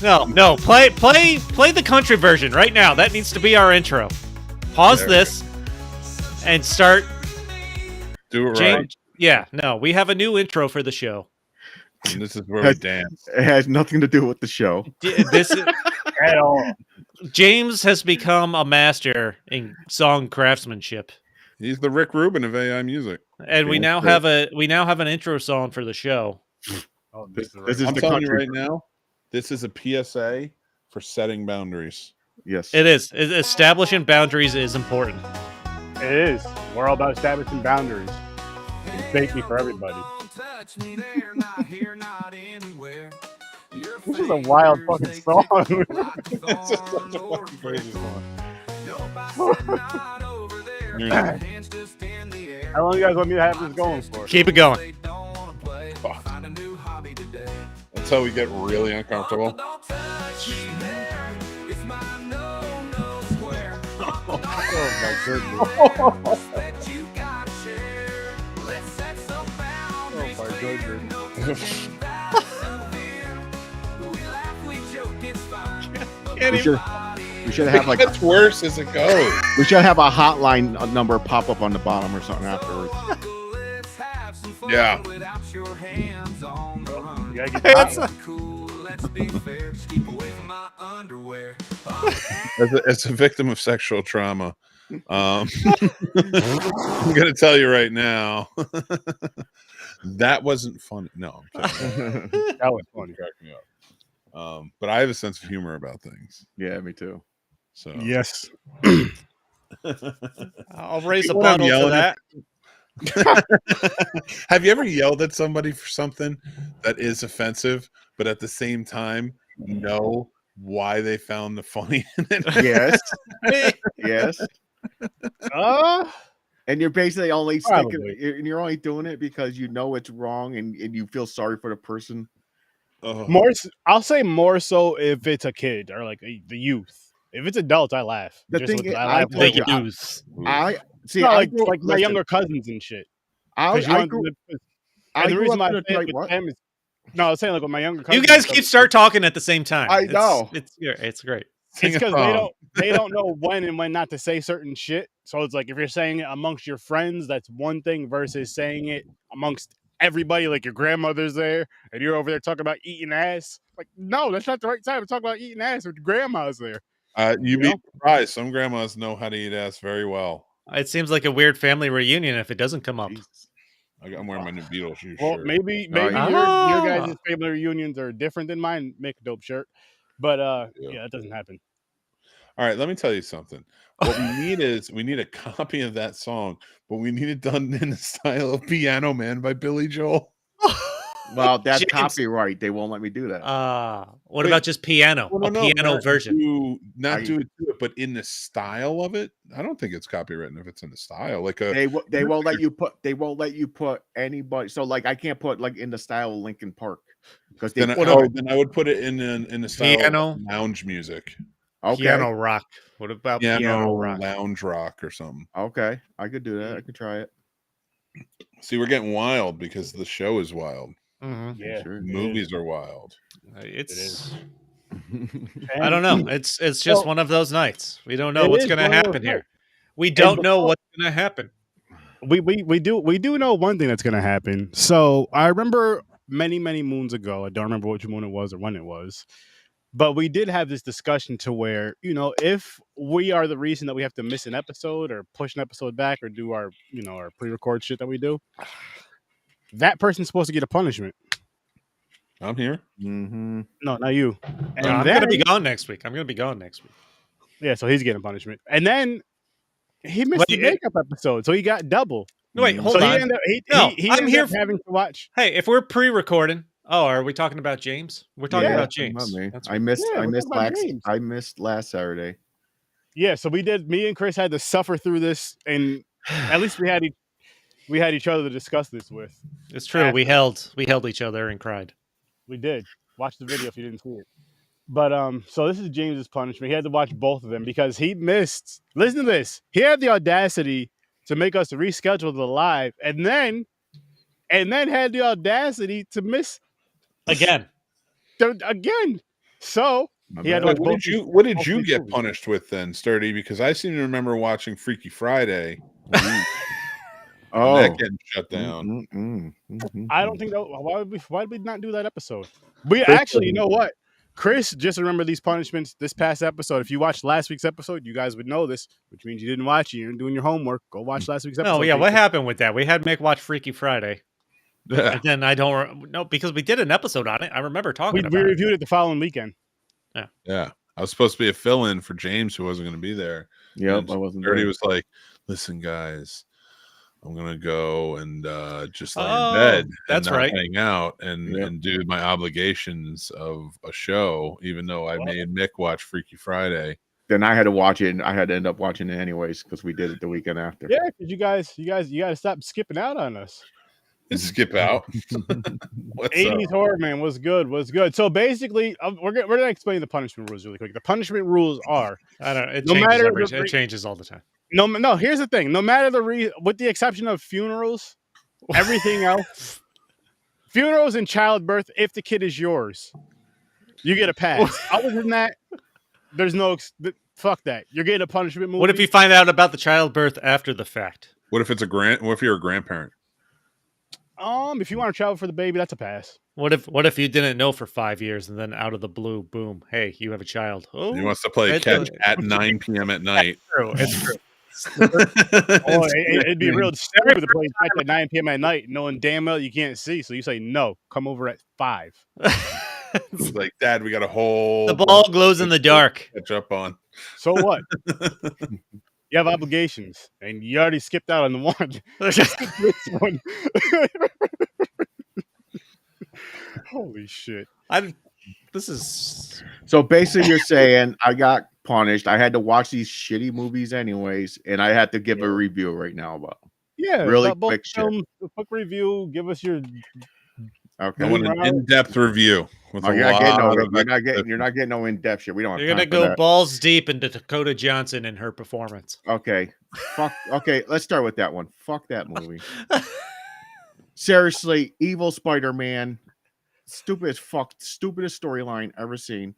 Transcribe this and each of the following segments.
No. Play the country version right now. That needs to be our intro. Pause this and start. Do it right. Yeah, no, we have a new intro for the show. And this is where we dance. It has nothing to do with the show. This is At all. James has become a master in song craftsmanship. He's the Rick Rubin of AI music. And we now have an intro song for the show. Oh, This is I'm the telling you country. right now, this is a PSA for setting boundaries. Yes. It is. Establishing boundaries is important. It is. We're all about establishing boundaries. It's safety for everybody. This is a wild fucking song. It's just such a fucking crazy song. How long you guys want me to have this going for? Keep it going. Until we get really uncomfortable. Oh my goodness. Oh my goodness. We should have like It's worse as it goes. we should have a hotline number pop up on the bottom or something afterwards. Yeah. You gotta get that. As a victim of sexual trauma, I'm gonna tell you right now, that wasn't funny. No, I'm kidding. That was funny. Cracked me up. But I have a sense of humor about things. Yeah, me too. So Yes. I'll raise a People I'm bottle to yelling that. have you ever yelled at somebody for something that is offensive, but at the same time know why they found the funny in it? Yes. Yes. And you're basically only sticking, Probably. and you're only doing it because you know it's wrong and you feel sorry for the person. I'll say more so if it's a kid or like the youth. If it's adults, I laugh. The Just thing with- is, I laugh I with told them. you, Use. I see. No, I like grew- like my listen, younger cousins and shit. I 'Cause you want grew, them to- I and the grew reason up why I in a say it like with what? them is no, I was saying like with my younger You cousins. guys keep start talking at the same time. I know. It's great. Sing It's a because song. they don't know when and when not to say certain shit. So it's like if you're saying it amongst your friends, that's one thing versus saying it amongst everybody, like your grandmother's there and you're over there talking about eating ass. Like, no, that's not the right time to talk about eating ass if your grandma's there. You'd be know? surprised. Some grandmas know how to eat ass very well. It seems like a weird family reunion if it doesn't come up. I'm wearing my new Beatles shoes. Well, shirt. maybe Oh, your yeah. guys' family reunions are different than mine. Make a dope shirt. But yeah, that doesn't happen. All right, let me tell you something. What we need a copy of that song, but we need it done in the style of Piano Man by Billy Joel. Well, that's James. copyright. They won't let me do that. What Wait. about just piano? Well, A piano not version. Do I- it to it, but in the style of it. I don't think it's copywritten if it's in the style. Like They won't let you put. They won't let you put anybody. So like, I can't put like in the style of Linkin Park because they. then I would put it in the style Piano? of lounge music. Okay. Piano rock. What about piano rock? lounge rock or something. Okay, I could do that. I could try it. See, we're getting wild because the show is wild. Mhm. Yeah. Sure. Movies are wild. It's. And I don't know. It's just Well, one of those nights. We don't know it what's is going to one of those happen here. nights. We don't know before- what's going to happen. We do know one thing that's gonna happen. So I remember many moons ago. I don't remember which moon it was or when it was, but we did have this discussion to where if we are the reason that we have to miss an episode or push an episode back or do our our pre-record shit that we do, that person's supposed to get a punishment. I'm here. Mm-hmm. No, not you. And I'm then, going to be gone next week. yeah, so he's getting punishment, and then he missed the Wait, makeup episode, so he got double. No, wait, hold so on. he ended up, he I'm ended here up having to watch. Hey, if we're pre-recording, are we talking about James? We're talking Yeah, about James. That's I right. missed. Yeah, I we're missed talking about last. James. I missed last Saturday. Yeah, so we did. Me and Chris had to suffer through this, and at least we had each other to discuss this with. It's true. We held each other and cried. We did. Watch the video if you didn't see it. But so this is James's punishment. He had to watch both of them because he missed. Listen to this. He had the audacity to make us reschedule the live, and then had the audacity to miss Again. again. So My he had bad. like What did both you these get movies. punished with then, Sturdy? Because I seem to remember watching Freaky Friday. And Oh, that getting shut down. I don't think that. Why did we not do that episode? We Chris actually, you doesn't- know what? Chris, just remember these punishments this past episode. If you watched last week's episode, you guys would know this, which means you didn't watch it. You're doing your homework. Go watch last week's episode. No, yeah, what people. happened with that? We had Mick watch Freaky Friday. Yeah. And then I don't know because we did an episode on it. I remember talking We about it. reviewed it the following weekend. Yeah. I was supposed to be a fill-in for James who wasn't going to be there. Yep, And I wasn't Sturdy there. was like, listen, guys, I'm going to go and just lay Oh, in bed. that's and not right. hang out and, Yep. and do my obligations of a show, even though I made Mick watch Freaky Friday. Then I had to watch it, and I had to end up watching it anyways because we did it the weekend after. Yeah, because you guys got to stop skipping out on us. Skip out. What's 80s up? horror, man, was good. So basically, we're gonna explain the punishment rules really quick. The punishment rules are I don't know. It No changes matter every, the it re- changes all the time. no. Here's the thing: no matter with the exception of funerals, everything else, funerals and childbirth, if the kid is yours, you get a pass. Other than that, there's no fuck that. You're getting a punishment movie. What if you find out about the childbirth after the fact? What if it's what if you're a grandparent? if you want to travel for the baby, that's a pass. What if you didn't know for 5 years and then out of the blue, boom, hey, you have a child. Oh, He wants to play It's catch a- at 9 p.m. at night. true. It's true. Oh, it'd be real stupid to play catch at 9 p.m. at night, knowing damn well you can't see. So you say no, come over at 5. It's like, Dad, we got a whole The ball glows in the dark. catch up on. So what? You have obligations, and you already skipped out on the one. Just this one. Holy shit! This is So basically, you're saying I got punished. I had to watch these shitty movies anyways, and I had to give a review right now about them. Yeah, Really both quick shit. films, a quick review. Give us your. Okay. I want an in-depth review. With Oh, a you're not getting lot no, of you're not getting no in-depth shit. We don't have you're gonna time for go that. balls deep into Dakota Johnson and her performance. Okay. Fuck. Okay, let's start with that one. Fuck that movie. Seriously, evil Spider-Man. Stupid as fuck. Stupidest storyline ever seen.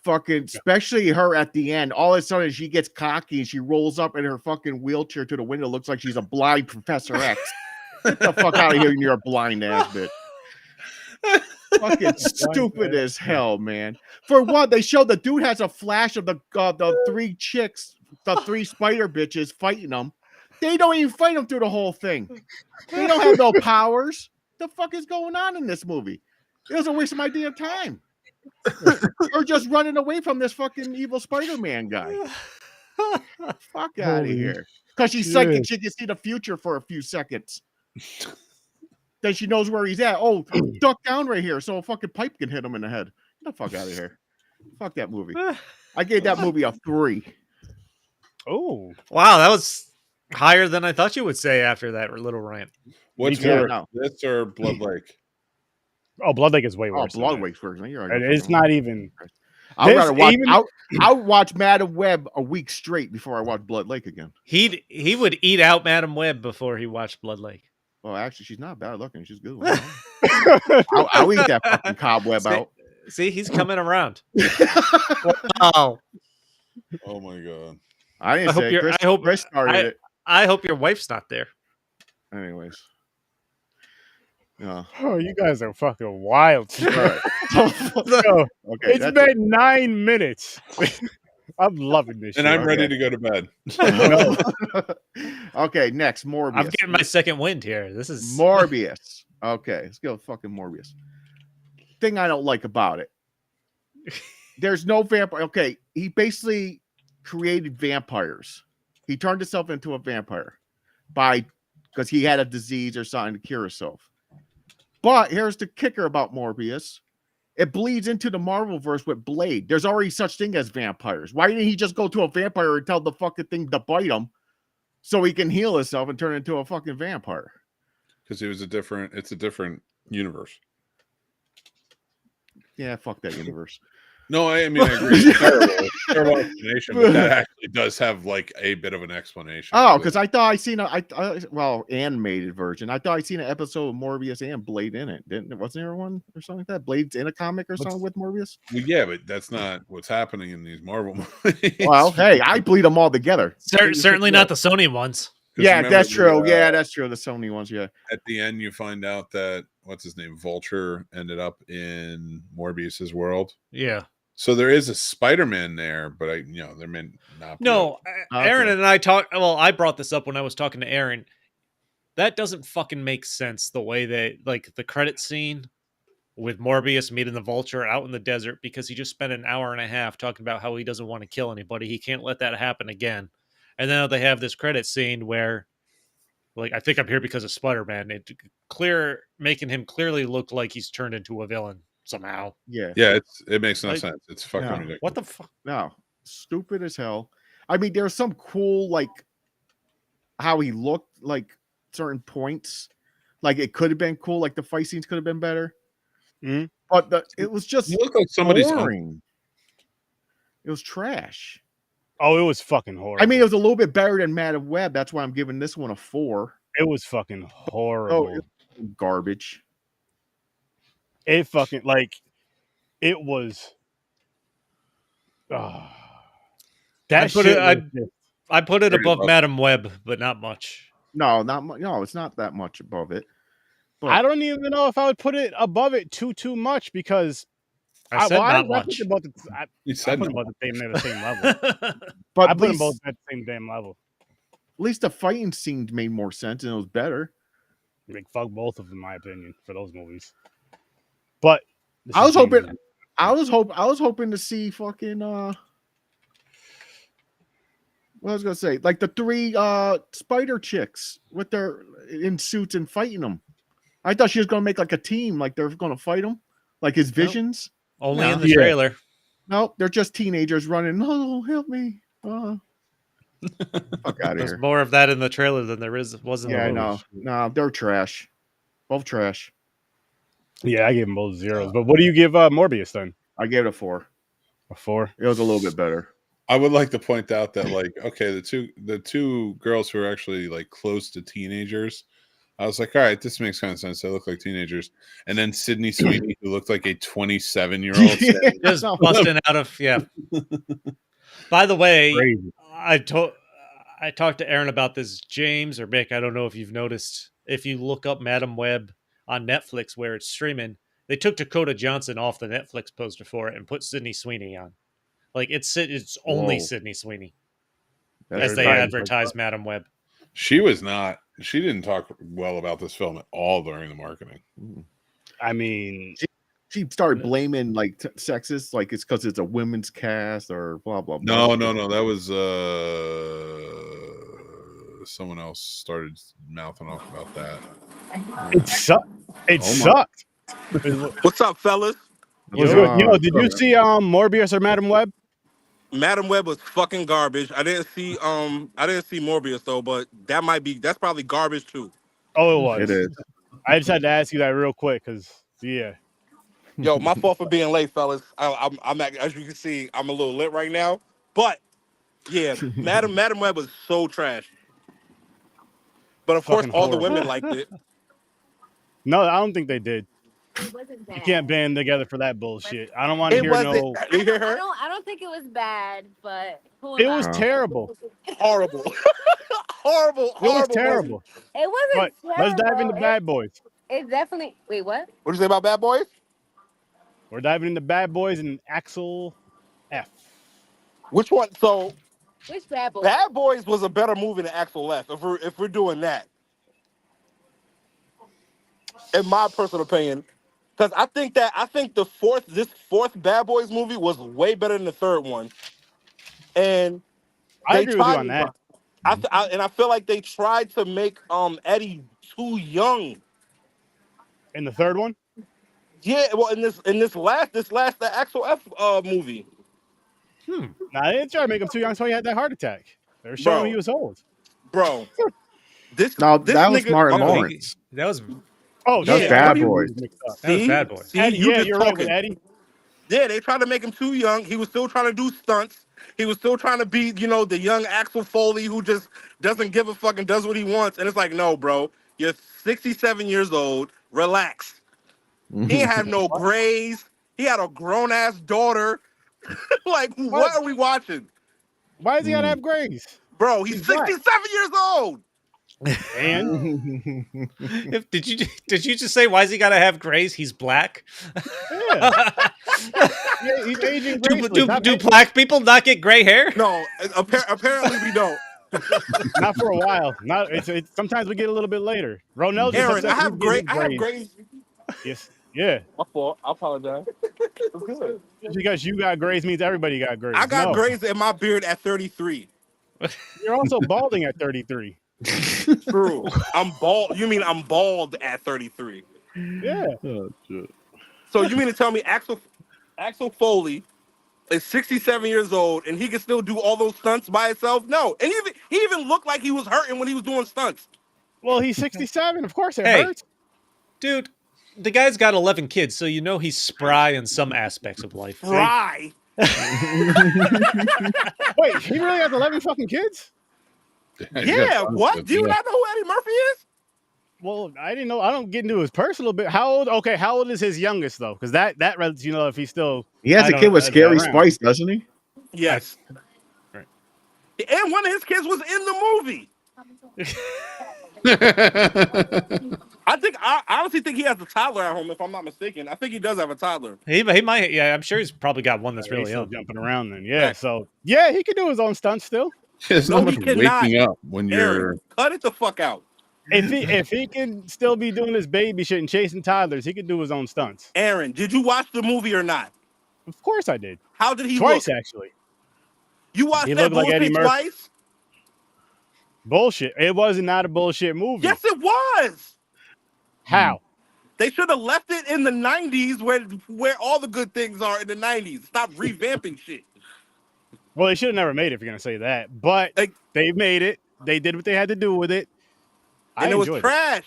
Fucking, especially her at the end. All of a sudden, she gets cocky and she rolls up in her fucking wheelchair to the window. Looks like she's a blind Professor X. Get the fuck out of here, you're a blind ass bitch. Fucking stupid as hell, man. For one, they show the dude has a flash of the 3 chicks, the 3 spider bitches fighting them. They don't even fight them through the whole thing. They don't have no powers. The fuck is going on in this movie? It was a waste of my damn time. Or just running away from this fucking evil Spider-Man guy. Fuck out of Holy here. Because she's psychic, she can see the future for a few seconds. Then she knows where he's at. Oh, duck down right here so a fucking pipe can hit him in the head. Get the fuck out of here. Fuck that movie. I gave that movie a 3. Oh, Wow, that was higher than I thought you would say after that little rant. What's too. more, No. this or Blood Lake? Blood Lake is way Oh, worse. than Blood that. Wake's version. You're And right. it's not even. I'd this rather watch. even- I would watch Madam Web a week straight before I watch Blood Lake again. He would eat out Madam Web before he watched Blood Lake. Well, actually, she's not bad looking. She's good. I'll eat that fucking cobweb out. See, he's coming around. Wow. Oh my god. I didn't I hope say it. you're- Chris, I hope- Chris started it. I hope your wife's not there. Anyways. Yeah. Oh, you guys are fucking wild. All right. Yo, Okay. it's that's been 9 minutes. I'm loving this. And shit. I'm ready to go to bed. it. Okay. Next, Morbius. I'm getting my second wind here. This is Morbius. Okay, let's go fucking Morbius. Thing I don't like about it. There's no vampire. Okay, he basically created vampires. He turned himself into a vampire because he had a disease or something to cure himself. But here's the kicker about Morbius. It bleeds into the Marvel-verse with Blade. There's already such thing as vampires. Why didn't he just go to a vampire and tell the fucking thing to bite him so he can heal himself and turn into a fucking vampire? Because it's a different universe. Yeah, fuck that universe. No, I mean I agree. It's terrible. It's a terrible explanation, but that actually does have like a bit of an explanation. Oh, because I thought I seen animated version. I thought I seen an episode of Morbius and Blade in it. Wasn't there one or something like that? Blade's in a comic or something with Morbius? Well, yeah, but that's not what's happening in these Marvel movies. Well, hey, I bleed them all together. Certainly not the Sony ones. Yeah, that's true. Yeah, that's true. The Sony ones, yeah. At the end, you find out that what's his name, Vulture, ended up in Morbius's world. Yeah. So there is a Spider-Man there, but there may not be. No, Aaron and I talked. Well, I brought this up when I was talking to Aaron. That doesn't fucking make sense. The way they like the credit scene with Morbius meeting the Vulture out in the desert because he just spent an hour and a half talking about how he doesn't want to kill anybody. He can't let that happen again. And then they have this credit scene where, like, I think I'm here because of Spider-Man. Making him clearly look like he's turned into a villain somehow. Yeah. It makes no sense. It's fucking ridiculous. What the fuck? No, stupid as hell. I mean, there's some cool, like, how he looked, like, certain points. Like, it could have been cool. Like, the fight scenes could have been better. Mm-hmm. But it was just you look like somebody's boring. It was trash. Oh, it was fucking horrible. I mean, it was a little bit better than Madam Web. That's why I'm giving this one a 4. It was fucking horrible. Oh, it was garbage. It fucking it was. That I put it above Madam Web, but not much. No, not much. No, it's not that much above it. But I don't even know if I would put it above it too much because I said not much. You said put them both at the same level. but I put them both at the same damn level. At least the fighting scenes made more sense and it was better. Like fuck both of them, in my opinion, for those movies. But I was hoping to see fucking what I was gonna say, like the 3 spider chicks with their in suits and fighting them. I thought she was gonna make like a team, like they're gonna fight him, like his visions. Only in the trailer. No, they're just teenagers running. No, help me! Fuck out of here. There's more of that in the trailer than there was in the movie. I know. No, they're trash. Both trash. Yeah, I gave them both 0s. But what do you give Morbius then? I gave it a 4. A 4? It was a little bit better. I would like to point out that, like, okay, the two girls who are actually like close to teenagers, I was like, all right, this makes kind of sense. They look like teenagers. And then Sydney Sweeney, who looked like a 27-year-old, just busting out of By the way, Crazy. I talked to Aaron about this. James or Mick, I don't know if you've noticed. If you look up Madam Web on Netflix where it's streaming, they took Dakota Johnson off the Netflix poster for it and put Sydney Sweeney on. Like it's only Sydney Sweeney as they advertise Madam Web. She didn't talk well about this film at all during the marketing. I mean, she started blaming like sexist, like it's because it's a women's cast or blah blah No, blah. that was someone else started mouthing off about that. it sucked. It sucked. What's up, fellas? Yo, did you see Morbius or Madam Web? Madam Web was fucking garbage. I didn't see Morbius though, but that's probably garbage too. Oh, it was. It is. I just had to ask you that real quick because yeah. Yo, my fault for being late, fellas. I'm as you can see, I'm a little lit right now. But yeah, Madam Web was so trash. But of course, Fucking all the horrible. women liked it. No, I don't think they did. You can't band together for that bullshit. I don't want to It hear wasn't. no. You hear her? I don't think it was bad, but It was terrible. Horrible. horrible. It was terrible. It wasn't But terrible. let's dive into Bad Boys. It's definitely. Wait, what? What'd you say about Bad Boys? We're diving into Bad Boys and Axel F. Which one? So Which bad boy? Bad Boys was a better movie than Axel F. If we're doing that, in my personal opinion, because I think this fourth Bad Boys movie was way better than the third one, and I agree with you on that. I feel like they tried to make Eddie too young. In the third one? Yeah, well, in this last the Axel F movie. Nah, they didn't try to make him too young, so he had that heart attack. They're showing he was old. Bro, this that was nigga, Martin okay, Lawrence. That was Oh, That was shit. Bad Eddie Boys. mixed up. That was Bad Boys. See, Eddie, you yeah, just you're right talking. with Eddie. Yeah, they tried to make him too young. He was still trying to do stunts. He was still trying to be, the young Axel Foley who just doesn't give a fuck and does what he wants. And it's like, no, bro, you're 67 years old. Relax. He ain't have no grays. He had a grown ass daughter. Like, what are we watching, Why does he gotta have grays? bro? He's black. 67 years old. And Did you just say why is he gotta have grays? He's black. yeah, he's aging gracefully. Do black people not get gray hair? No, apparently we don't. Not for a while. Not it's sometimes we get a little bit later. Ronell just Aaron, upset I have he's getting grays. Yes. Yeah. My fault. I apologize. It's good. Just because you got grays means everybody got grays. I got No. grays in my beard at 33. You're also balding at 33. True. I'm bald. You mean I'm bald at 33? Yeah. Oh, shit. So you mean to tell me Axel Foley is 67 years old and he can still do all those stunts by himself? No. And he even looked like he was hurting when he was doing stunts. Well, he's 67. Of course it Hey. hurts. Dude, the guy's got 11 kids, so you know he's spry in some aspects of life. Fry. Wait, he really has 11 fucking kids? Yeah. What? Do you not know who Eddie Murphy is? Well, I didn't know. I don't get into his personal bit. How old? Okay, how old is his youngest though? Because that lets you know if he's still. He has I a don't kid know, with that's Scary around. Spice, doesn't he? Yes. Right. And one of his kids was in the movie. I honestly think he has a toddler at home, if I'm not mistaken. I think he does have a toddler. He might. Yeah, I'm sure he's probably got one that's He's really still young. jumping around then. Yeah. So yeah, he can do his own stunts still. There's No, not much he cannot. waking up when you're. Aaron, cut it the fuck out. If he can still be doing his baby shit and chasing toddlers, he can do his own stunts. Aaron, did you watch the movie or not? Of course I did. How did he Twice look? actually. You watched He that looked like Eddie bullshit Murphy. twice? Bullshit. It was not a bullshit movie. Yes, it was. How? They should have left it in the 90s where all the good things are in the 90s. Stop revamping shit. Well, they should have never made it if you're gonna say that. But they made it. They did what they had to do with it. And it was trash.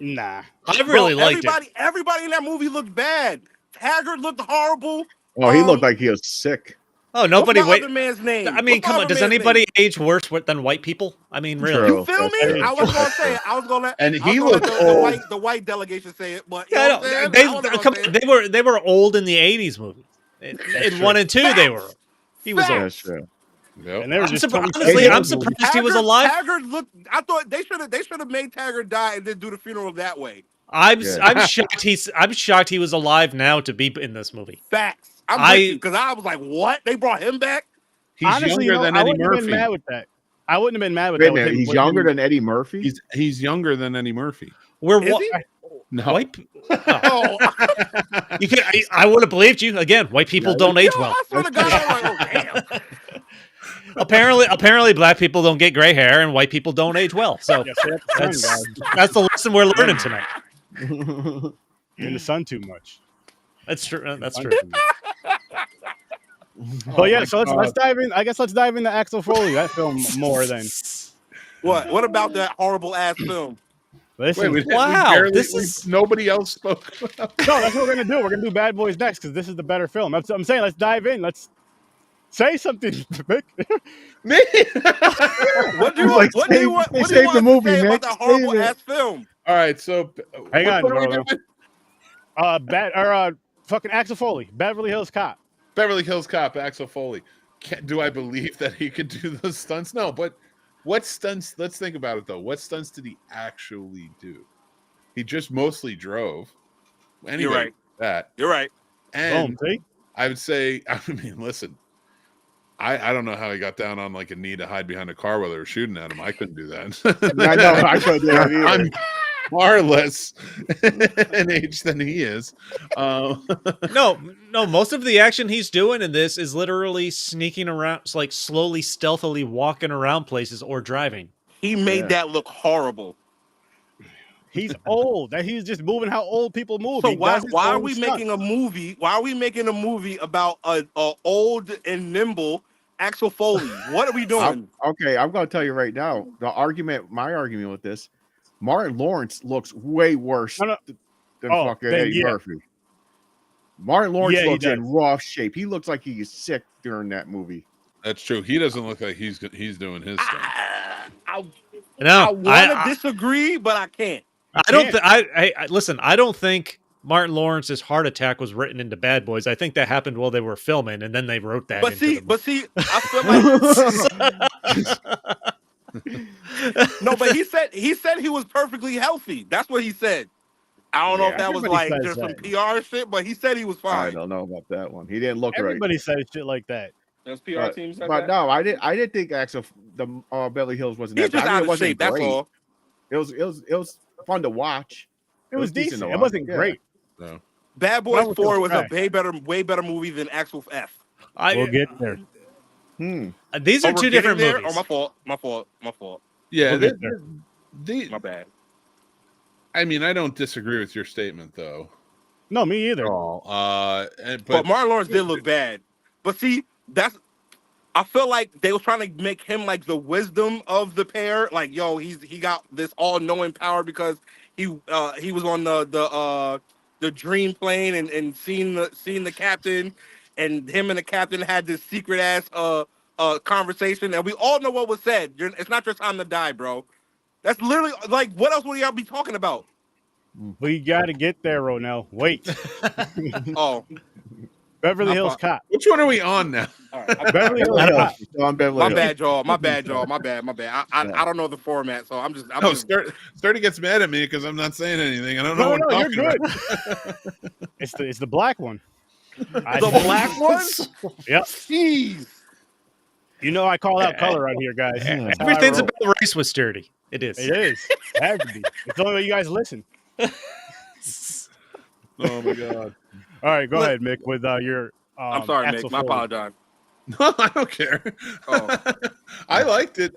Nah. I really liked it. Everybody in that movie looked bad. Taggart looked horrible. Oh, he looked like he was sick. Oh, nobody What's my wait. other man's name? I mean, What's my come on. other Does man's anybody name? age worse than white people? I mean, really. True. You feel me? I was gonna say it. I was gonna. And he I was gonna looked let old. the white delegation say it, but you Yeah, know no, what I'm saying? I wasn't gonna say it. they were old in the '80s movies. In 1 and 2, they were. He was old. That's true. Yep. And they were I'm just surprised. 27 Honestly, I'm years old. surprised he was alive. Taggart looked. I thought they should have made Taggart die and then do the funeral that way. I'm shocked he was alive now to be in this movie. Facts. I'm with you because I was like, what? They brought him back? He's Honestly, younger than I Eddie wouldn't have been Murphy. mad with that. I wouldn't have been mad with Wait that. a minute, he's younger than Eddie Murphy? He's younger than Eddie Murphy. We're Is he? No. white. Oh, You can. I would have believed you. Again, white people don't age yo, well. I swear to God, I'm like, oh damn. Apparently, black people don't get gray hair, and white people don't age well. So that's the lesson we're learning tonight. in the sun too much. That's true. That's true. But yeah, so let's dive in. I guess let's dive into Axel Foley. That film more than. What? What about that horrible ass film? Listen, Wow, nobody else spoke about. no, that's what we're gonna do. We're gonna do Bad Boys next because this is the better film. I'm saying let's dive in. Let's say something. What do you want? What do you want? What do you want to say about that horrible ass film? All right, so Hang on, what are we bro. doing? Fucking Axel Foley, Beverly Hills Cop. Beverly Hills Cop, Axel Foley. Do I believe that he could do those stunts? No, but what stunts? Let's think about it though. What stunts did he actually do? He just mostly drove. Anyway, You're right. That You're right. and See? I would say, I mean, listen. I don't know how he got down on like a knee to hide behind a car while they were shooting at him. I couldn't do that. I know. I couldn't do that either. I'm far less in age than he is. No. Most of the action he's doing in this is literally sneaking around, like slowly, stealthily walking around places or driving. He made that look horrible. He's old. That he's just moving how old people move. So He why does his are own we stuff. making a movie? Why are we making a movie about a old and nimble Axel Foley? What are we doing? I'm going to tell you right now. My argument with this, Martin Lawrence looks way worse than fucking Eddie Murphy. Martin Lawrence Yeah, he looks in does. rough shape. He looks like he is sick during that movie. That's true. He doesn't look like he's doing his thing. I No, want to disagree, but I can't. I don't think. I listen. I don't think Martin Lawrence's heart attack was written into Bad Boys. I think that happened while they were filming, and then they wrote that. But into see, the I feel like no. But he said he was perfectly healthy. That's what he said. I don't know if that was everybody like says just some that. PR shit, but he said he was fine. I don't know about that one. He didn't look Everybody says shit like that. Those PR teams, right. But no, I didn't think Axel the Beverly Hills wasn't. He's that just I mean, out it of wasn't shape. great. That's all. It was fun to watch. It was decent. to It watch. wasn't Yeah. great. No. Bad Boys 4 was trash. a way better movie than Axel F. We'll get there. These are two different movies. Oh, my fault. Yeah, We'll get there. My bad. I mean, I don't disagree with your statement though. No, me either. But Martin Lawrence did look bad. But see, I feel like they was trying to make him like the wisdom of the pair. Like, yo, he got this all-knowing power because he was on the dream plane and seeing the captain, and him and the captain had this secret ass conversation, and we all know what was said. It's not your time to die, bro. That's literally like, what else would y'all be talking about? We got to get there, Ronell. Wait. Oh, Beverly Hills Cop. Which one are we on now? all right. Beverly Hills Cop. On Beverly My Hills. bad, y'all. My bad. I don't know the format, so I'm just. Sturdy gets mad at me because I'm not saying anything. I don't No, know what no, I'm you're talking good. It's the black one. The black one? Yep. Jeez. You know I call out color on here, guys. That's how I Everything's roll. about race with Sturdy. It is. It is. It has to be. It's the only way you guys listen. Oh my god. All right, go ahead, Mick, with your. I'm sorry, Axel Mick. My Foley. apologies. No, I don't care. Oh. I liked it.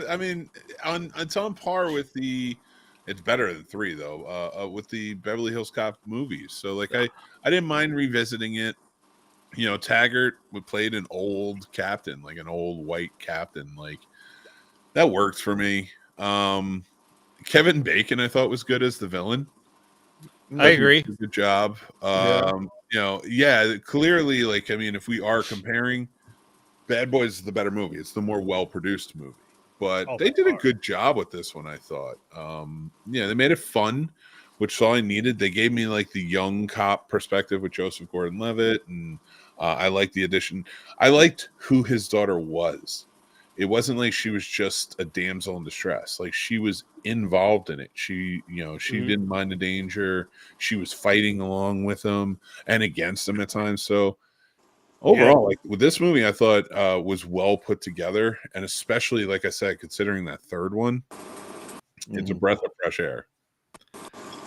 I mean, it's on par with the. It's better than 3 though. With the Beverly Hills Cop movies. So like, I didn't mind revisiting it. You know, Taggart played an old captain, like an old white captain. Like that worked for me. Kevin Bacon, I thought was good as the villain. I agree. Good job. You know, yeah, clearly, like, I mean, if we are comparing, Bad Boys is the better movie. It's the more well-produced movie. But they did a good job with this one, I thought. Yeah, they made it fun, which is all I needed. They gave me, like, the young cop perspective with Joseph Gordon-Levitt, and I liked the addition. I liked who his daughter was. It wasn't like she was just a damsel in distress. Like, she was involved in it. She, you know, she didn't mind the danger. She was fighting along with him and against him at times. So overall, like with this movie, I thought was well put together, and especially, like I said, considering that third one, it's a breath of fresh air.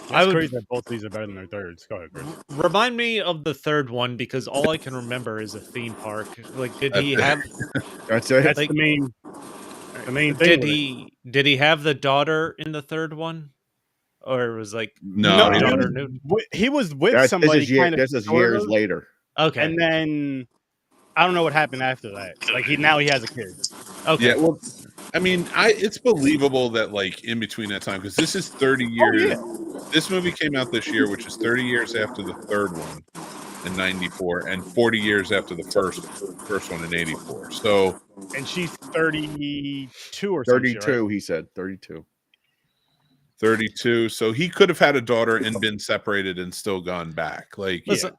It's crazy that both these are better than their thirds. Go ahead, Chris. Remind me of the third one, because all I can remember is a theme park. Like, did he have? That's it. That's Like, the main thing. Did he have the daughter in the third one, or it was like No, the he daughter didn't. knew? He was with somebody kind of. This is years later. Okay, And then I don't know what happened after that. Like now he has a kid. okay. Yeah, well, I mean, it's believable that like in between that time, because this is 30 years. This movie came out this year, which is 30 years after the third one in 94 and 40 years after the first one in 84. So, And she's 32 or something. 32, he said. 32. 32. So he could have had a daughter and been separated and still gone back. Like, Listen,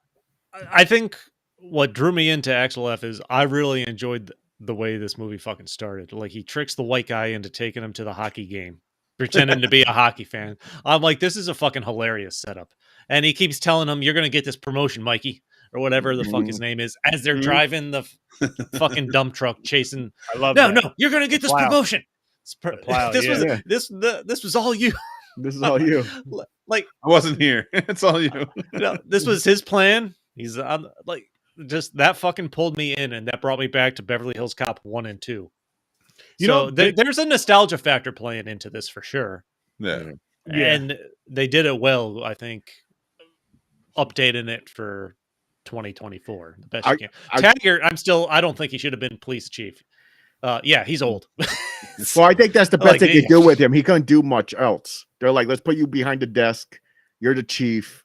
I think what drew me into Axel F is I really enjoyed the way this movie fucking started. Like, he tricks the white guy into taking him to the hockey game, pretending to be a hockey fan. I'm like, this is a fucking hilarious setup. And he keeps telling him, "You're going to get this promotion, Mikey," or whatever the fuck his name is, as they're driving the fucking dump truck chasing. I love No, that. no, you're going to get this Plow. promotion. Plow, This yeah. this was all you. This is all you. Like, I wasn't here. It's all you. this was his plan. He's like, just that fucking pulled me in, and that brought me back to Beverly Hills Cop 1 and 2. You So know, there's a nostalgia factor playing into this for sure. Yeah. And they did it well, I think, updating it for 2024 the best you can. Taggart, I don't think he should have been police chief. Yeah, he's old. Well, I think that's the best Like, they could do with him. He couldn't do much else. They're like, let's put you behind the desk. You're the chief,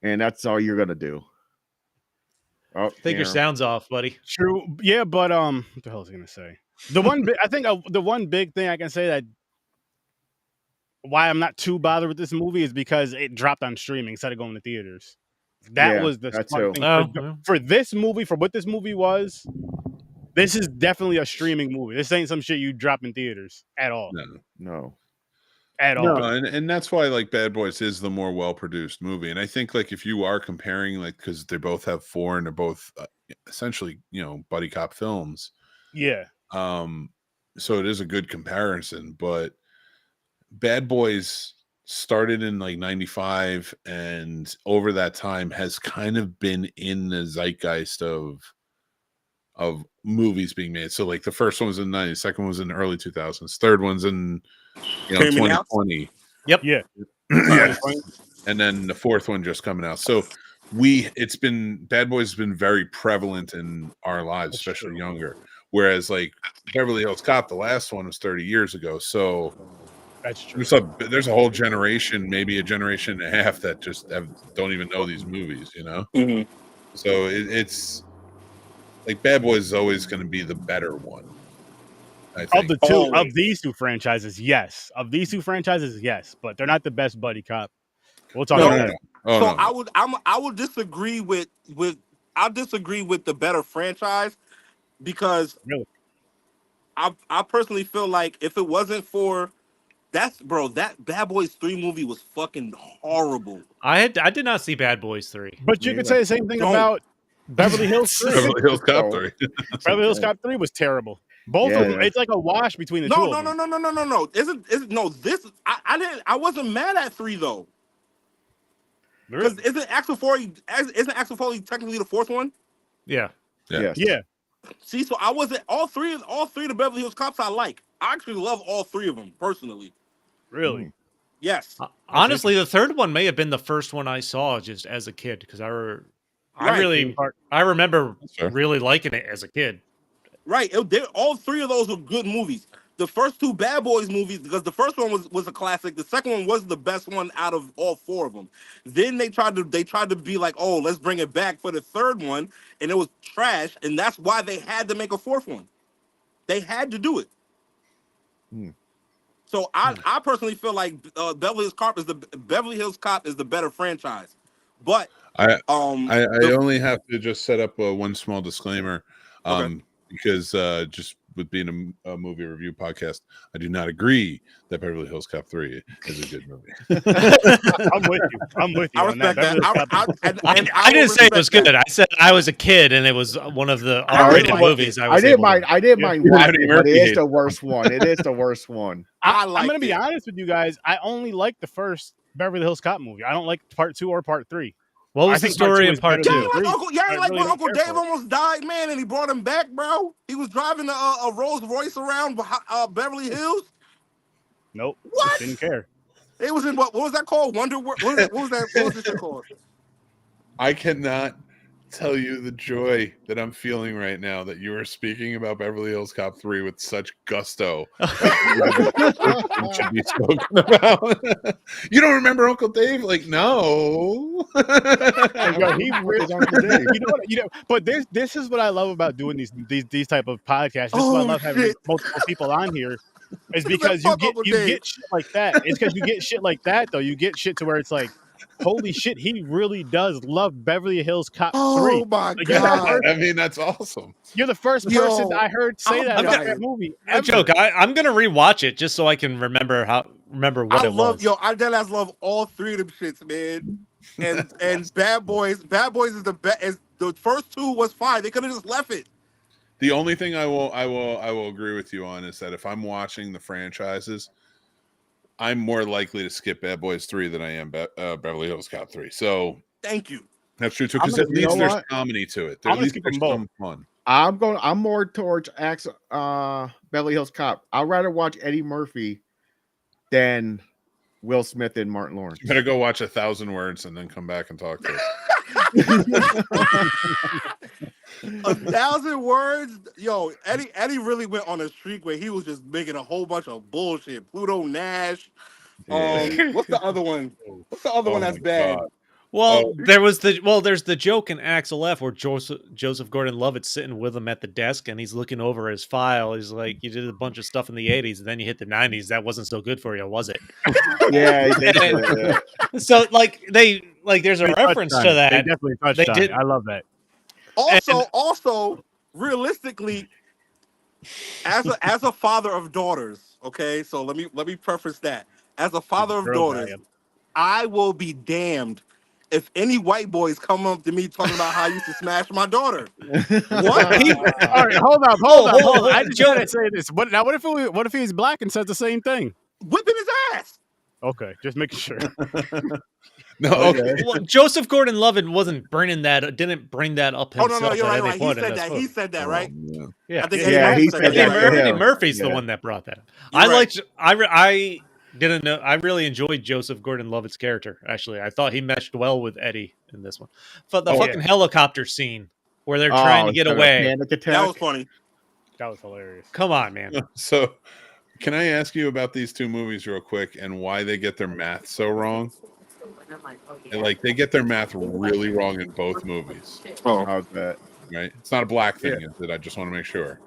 and that's all you're gonna do. Oh, Think your Aaron. sound's off, buddy. True. Yeah, but what the hell was I gonna say? The one I think the one big thing I can say that why I'm not too bothered with this movie is because it dropped on streaming instead of going to theaters. That Yeah, was the that smart too. thing Oh, well. for this movie, for what this movie was. This is definitely a streaming movie. This ain't some shit you drop in theaters at all. No. At all. No, and that's why like Bad Boys is the more well produced movie. And I think like if you are comparing like because they both have 4 and they're both essentially buddy cop films. Yeah. So it is a good comparison, but Bad Boys started in like 95 and over that time has kind of been in the zeitgeist of movies being made. So like the first one was in the 90s, second one was in the early 2000s, third one's in 2020. Yep. Yeah. And then the fourth one just coming out. So Bad Boys has been very prevalent in our lives, That's especially true. younger. Whereas like Beverly Hills Cop, the last one was 30 years ago. So That's true. there's a whole generation, maybe a generation and a half that just don't even know these movies, Mhm. So it's like Bad Boys is always going to be the better one. I think. Of these two franchises, yes. Of these two franchises, yes. But they're not the best buddy cop. We'll talk about that. Oh, So no. I would disagree with I'll disagree with the better franchise because Really? I personally feel like if it wasn't for that Bad Boys 3 movie was fucking horrible. I did not see Bad Boys 3. But you could say the same thing about Beverly Hills 3. Beverly Hills Cop 3. Beverly Hills Cop 3 was terrible. Both of them, it's like a wash between the two of them. No. I wasn't mad at 3 though. Because isn't Axel Foley technically the fourth one? Yeah. Yeah. Yeah. See, so I wasn't all three of the Beverly Hills Cops I like. I actually love all 3 of them personally. Really? Yes. Honestly, the third one may have been the first one I saw just as a kid because I remember really liking it as a kid. Right. All 3 of those were good movies. The first 2 Bad Boys movies, because the first one was a classic. The second one was the best one out of all 4 of them. Then they tried to be like, oh, let's bring it back for the third one, and it was trash, and that's why they had to make a 4th one. They had to do it. So I personally feel like Beverly Hills Cop is the better franchise. But I only have to just set up one small disclaimer. Because just with being a movie review podcast, I do not agree that Beverly Hills Cop 3 is a good movie. I'm with you. I respect that. I didn't say it was good. I said I was a kid and it was one of the R-rated movies. I didn't mind watching it, but it is the worst one. It is the worst one. I'm going to be honest with you guys. I only like the first Beverly Hills Cop movie. I don't like part 2 or part 3. What was the story in part 2? When Uncle Dave almost died, man, and he brought him back, bro. He was driving a Rolls Royce around Beverly Hills. Nope. What? Didn't care. It was in what was that called? Wonder What was that? What was this shit called? I cannot tell you the joy that I'm feeling right now that you are speaking about Beverly Hills Cop 3 with such gusto. It should be spoken about. You don't remember Uncle Dave? Like, no. He really Uncle Dave. But this is what I love about doing these type of podcasts. This is why I love having multiple people on here. Is because you get shit like that. It's because you get shit like that though. You get shit to where it's like, holy shit, he really does love Beverly Hills Cop 3. Oh my god! I mean, that's awesome. You're the first person I heard say that about that movie. No joke. I'm gonna rewatch it just so I can remember what it was. I deadass love all 3 of them shits, man. And Bad Boys is the best. The first 2 was fine. They could have just left it. The only thing I will agree with you on is that if I'm watching the franchises, I'm more likely to skip Bad Boys 3 than I am Beverly Hills Cop 3. So thank you. That's true too, because at least there's comedy to it. At least there's some fun. I'm more towards Beverly Hills Cop. I'd rather watch Eddie Murphy than Will Smith and Martin Lawrence. You better go watch 1,000 Words and then come back and talk to us. 1,000 Words, yo, Eddie really went on a streak where he was just making a whole bunch of bullshit. Pluto Nash. What's the other one? What's the other one that's bad? Well, there's the joke in Axel F where Joseph Gordon-Levitt's sitting with him at the desk and he's looking over his file. He's like, "You did a bunch of stuff in the '80s, and then you hit the '90s. That wasn't so good for you, was it?" Yeah, he did say that, yeah. So there's a reference to that. They definitely touched on it. I love that. Also, realistically, as a father of daughters, okay. So let me preface that. As a father of daughters, I will be damned if any white boys come up to me talking about how I used to smash my daughter. What? All right, hold up. I just gotta say this. What if he's black and says the same thing? Whipping his ass. Okay, just making sure. No, okay. Well, Joseph Gordon-Levitt didn't bring that up himself. Oh no, you're at right. any point in this He book. said that, right? Yeah, I think he said that. Eddie Yeah. Murphy's the Yeah. one that brought that up. You're I didn't know. I really enjoyed Joseph Gordon-Levitt's character. Actually, I thought he meshed well with Eddie in this one. But the fucking helicopter scene where they're trying to get away. That was funny. That was hilarious. Come on, man. So, can I ask you about these two movies real quick and why they get their math so wrong? And, like, they get their math really wrong in both movies. Oh, How's that? Right? It's not a black thing, is it? I just want to make sure.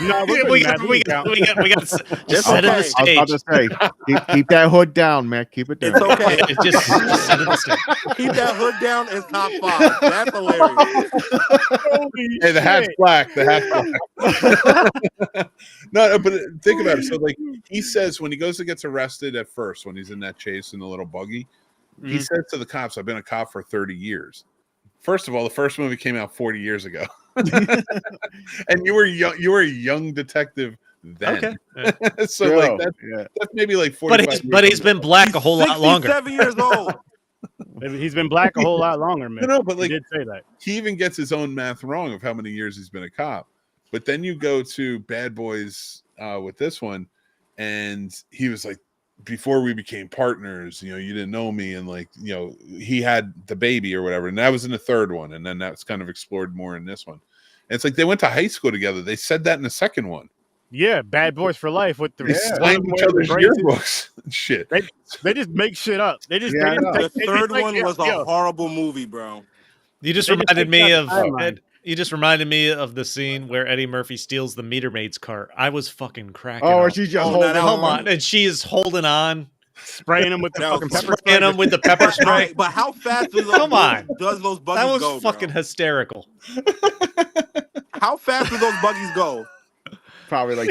No, we got to set in the I was about to stage. say, keep that hood down, man. Keep it down. it's okay. Just set in the stage. Keep that hood down is top 5. That's hilarious. Hey, the hat's black. The hat's black. No, but think about it. So, like, he says when he goes and gets arrested at first, when he's in that chase in the little buggy, he says to the cops, "I've been a cop for 30 years." First of all, the first movie came out 40 years ago, and you were a young detective then. Okay. So, like, that's maybe like 45 But he's been black a whole lot longer. 7 years old. He's been black a whole lot longer, man. No, but like, he did say that. He even gets his own math wrong of how many years he's been a cop. But then you go to Bad Boys with this one, and he was like, before we became partners, you didn't know me, and like, he had the baby or whatever, and that was in the third one, and then that's kind of explored more in this one. And it's like they went to high school together. They said that in the second one. Yeah, Bad Boys for Life with the They signed each other's yearbooks and shit. They just make shit up. The third one was a horrible movie, bro. You just reminded me of the scene where Eddie Murphy steals the meter maid's cart. I was fucking cracking. Oh, up. she's just holding Come on, and she is holding on, spraying him with the fucking pepper spraying him with the pepper spray. But how fast does Come on, does those buggies that was go? fucking hysterical. How fast do those buggies go? Probably like,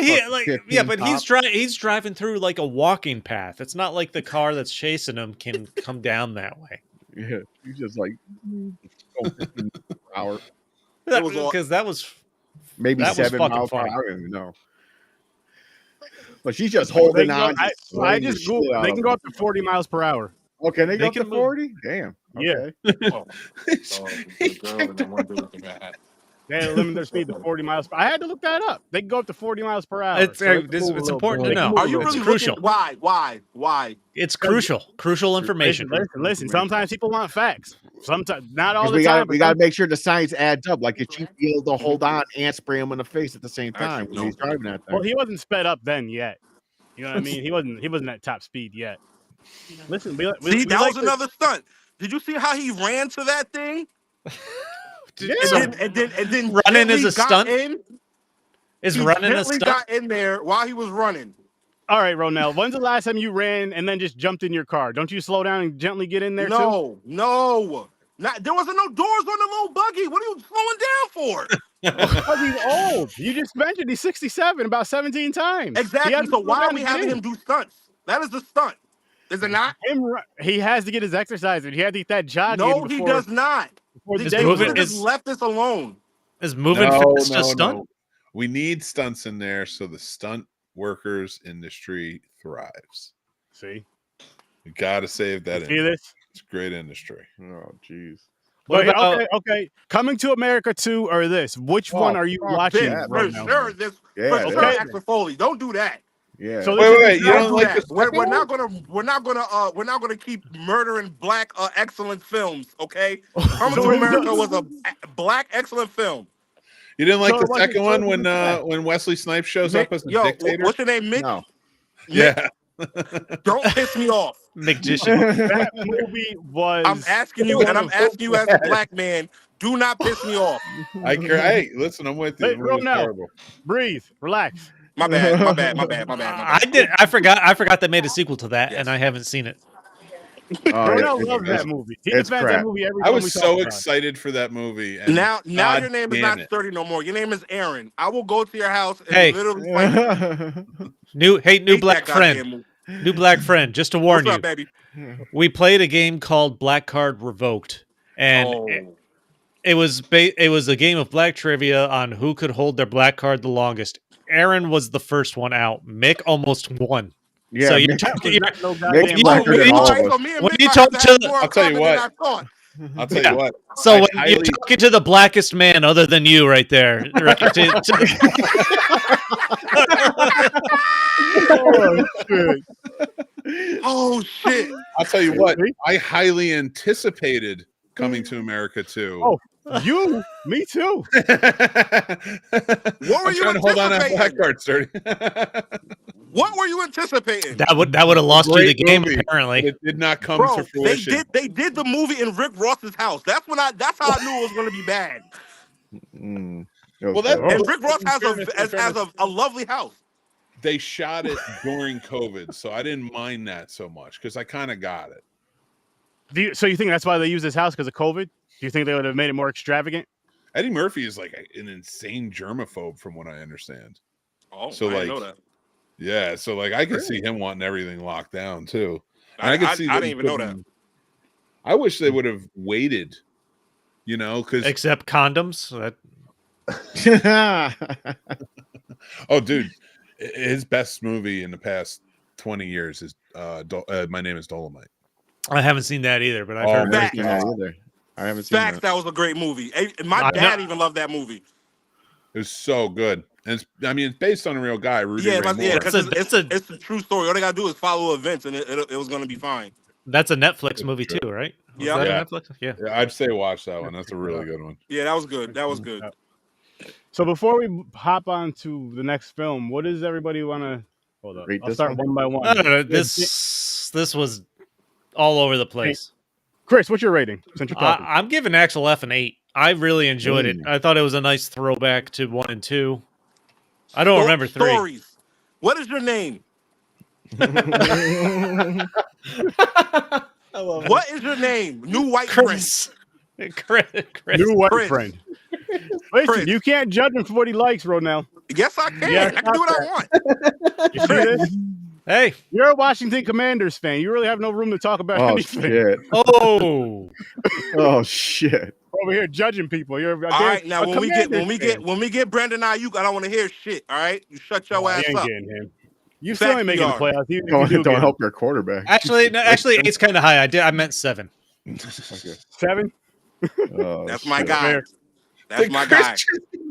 but he's driving through like a walking path. It's not like the car that's chasing him can come down that way. Yeah, he's just like 15 per hour. Because that was maybe that 7 was miles per funny. hour. I don't even know. But she's just holding on. I just Googled. They can go up to 40 miles per hour. Okay, they go up to can move. 40? Damn. Yeah. They limit their speed to 40 miles. I had to look that up. They can go up to 40 miles per hour. It's important to know. Are you It's really crucial. looking? Why? It's crucial information. Listen. Sometimes people want facts. Sometimes, not all 'Cause the time. we got to make sure the science adds up. Like, if she be able to hold on and spray him in the face at the same time when he's driving that thing. Well, he wasn't sped up then yet. You know what I mean? He wasn't at top speed yet. Listen, that was another stunt. Did you see how he ran to that thing? And then running is a stunt. Is running a stunt? Got in there while he was running. All right, Ronell. When's the last time you ran and then just jumped in your car? Don't you slow down and gently get in there too? No. There wasn't no doors on the little buggy. What are you slowing down for? Because he's old. You just mentioned he's 67 about 17 times. Exactly. So why are we having him do stunts? That is the stunt. Is it not? He has to get his exercise. He had to get that jog. No, he does not. Just left this alone. Is moving fast a stunt? No. We need stunts in there so the stunt workers industry thrives. See? You got to save that. See this? It's a great industry. Oh, jeez. Okay. Coming to America 2 or this? Which one are you watching? For sure, Axel Foley. Don't do that. Yeah. So wait. You don't like this? We're not gonna keep murdering black excellent films. Okay. Coming to America was a black excellent film. You didn't like the second one when Wesley Snipes shows up as a dictator? What's your name, Mick? No. Yeah. Don't piss me off. Magician. That movie was. I'm asking you, and I'm asking you as a black man, do not piss me off. Hey, listen, I'm with you. Hey, The movie's Ronell. terrible. Breathe. Relax. My bad. I forgot they made a sequel to that, and I haven't seen it. Ronell loves that movie. He it's defends crap. that movie every I time was we talk so about it. excited for that movie. And Now God your name is damn not it. Sturdy no more. Your name is Aaron. I will go to your house and Hey. literally fight New Hate black that goddamn friend. movie. New black friend. Just to warn What's you, up, baby? we played a game called Black Card Revoked, and it was a game of black trivia on who could hold their black card the longest. Aaron was the first one out. Mick almost won. Yeah, so Mick- when you- blacker when than you all talk- of us. So me and when Mick you might talk have to had the- more I'll tell you common than what. I thought. I'll tell Yeah. you what. So I when you're highly- talking to the blackest man other than you, right there. Right, Oh, shit. Oh shit! I'll tell you what. I highly anticipated Coming to America too. Oh, you? Me too. What were I'm you trying to hold on to that anticipating? black card, Sturdy. What were you anticipating? that would have lost you the Great game movie. apparently. It did not come Bro, to they fruition. did the movie in Rick Ross's house. That's how I knew it was going to be bad. Well, that- And Rick Ross In has fairness- a lovely house. They shot it during COVID, so I didn't mind that so much because I kind of got it. So you think that's why they use this house because of COVID? Do you think they would have made it more extravagant? Eddie Murphy is like an insane germaphobe, from what I understand. Oh, So, I didn't like, know that. Yeah, so like I could see him wanting everything locked down too. And I could see didn't them even know that. putting- I wish they would have waited, because Except condoms. That oh, dude, his best movie in the past 20 years is My Name is Dolomite. I haven't seen that either, but I've Oh, heard man. very either. I haven't seen Facts, that. that was a great movie. My I dad know. even loved that movie. It was so good, and it's based on a real guy, Rudy Ray Moore. Because It's a- it's a true story. All they gotta do is follow events, and it was gonna be fine. That's a Netflix movie too, right? Was Yeah. that Yeah. a Netflix? Yeah. Yeah, I'd say watch that one. That's a really good one. Yeah, that was good. That was good. So before we hop on to the next film, what does everybody want to? Hold up. Rate I'll this start one? one by one. I don't know. This was all over the place. Chris, what's your rating? Since you're talking. I'm giving Axel F an 8. I really enjoyed it. I thought it was a nice throwback to 1 and 2. I don't remember 3. Stories. What is your name? What is your name? New white Chris. Chris. New white Chris. friend. Listen, Chris. you can't judge him for what he likes, Ronell. friend. Yes, I can. Yeah, I can do what I want. You see this? Hey. You're a Washington Commanders fan. You really have no room to talk about Oh anything. shit! Oh. Oh shit! Over here judging people. You're All right, now when we get Brandon Ayuk, I don't want to hear shit. All right, you shut your ass ain't up. getting him. You still ain't making the Backyard. playoffs. Even if you do Don't get help your quarterback. Actually, 8's kind of high. I meant 7. Okay. 7. Oh, That's my shit. guy. Fair. That's my guy.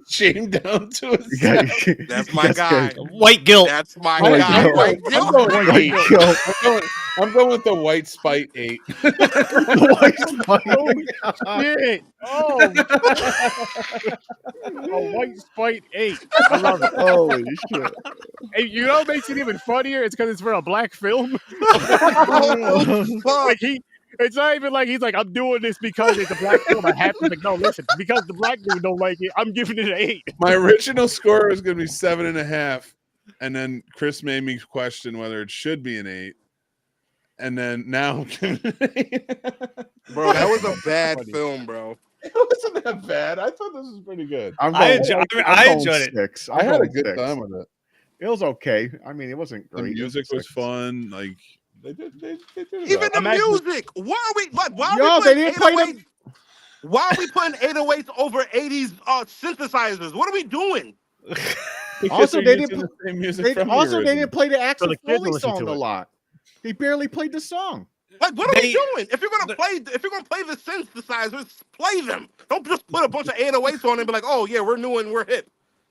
Shame down to his. That's my guy. White guilt. That's my White guy. guilt. White I'm guilt. going, White guilt. I'm going with the white spite 8. White spite. Shit. Oh. A white spite 8. I love it. Holy shit! Hey, you know what makes it even funnier? It's because it's for a black film. Fuck. Like it's not even like he's like, I'm doing this because it's a black film. I have to. Like, no, listen, because the black dude don't like it, I'm giving it an 8. My original score was going to be 7.5, and then Chris made me question whether it should be an 8, and then now, Bro, that was a bad film, bro. it wasn't that bad. I thought this was pretty good. I enjoyed it. 6. I had a good time with it. It was okay. I mean, it wasn't The great. music was 6. fun. Like they did it Even well. the music. Why are we? Why Yo, are we they putting didn't play 808s? Why are we putting 808s over 80s synthesizers? What are we doing? Because Also, they're they using didn't the same music They from the also they original. didn't play the Axel the kids Foley listen song to a it. lot. They barely played the song. Like, what are we They- doing? If you're gonna play the synthesizers, play them. Don't just put a bunch of 808s on and be like, oh yeah, we're new and we're hip.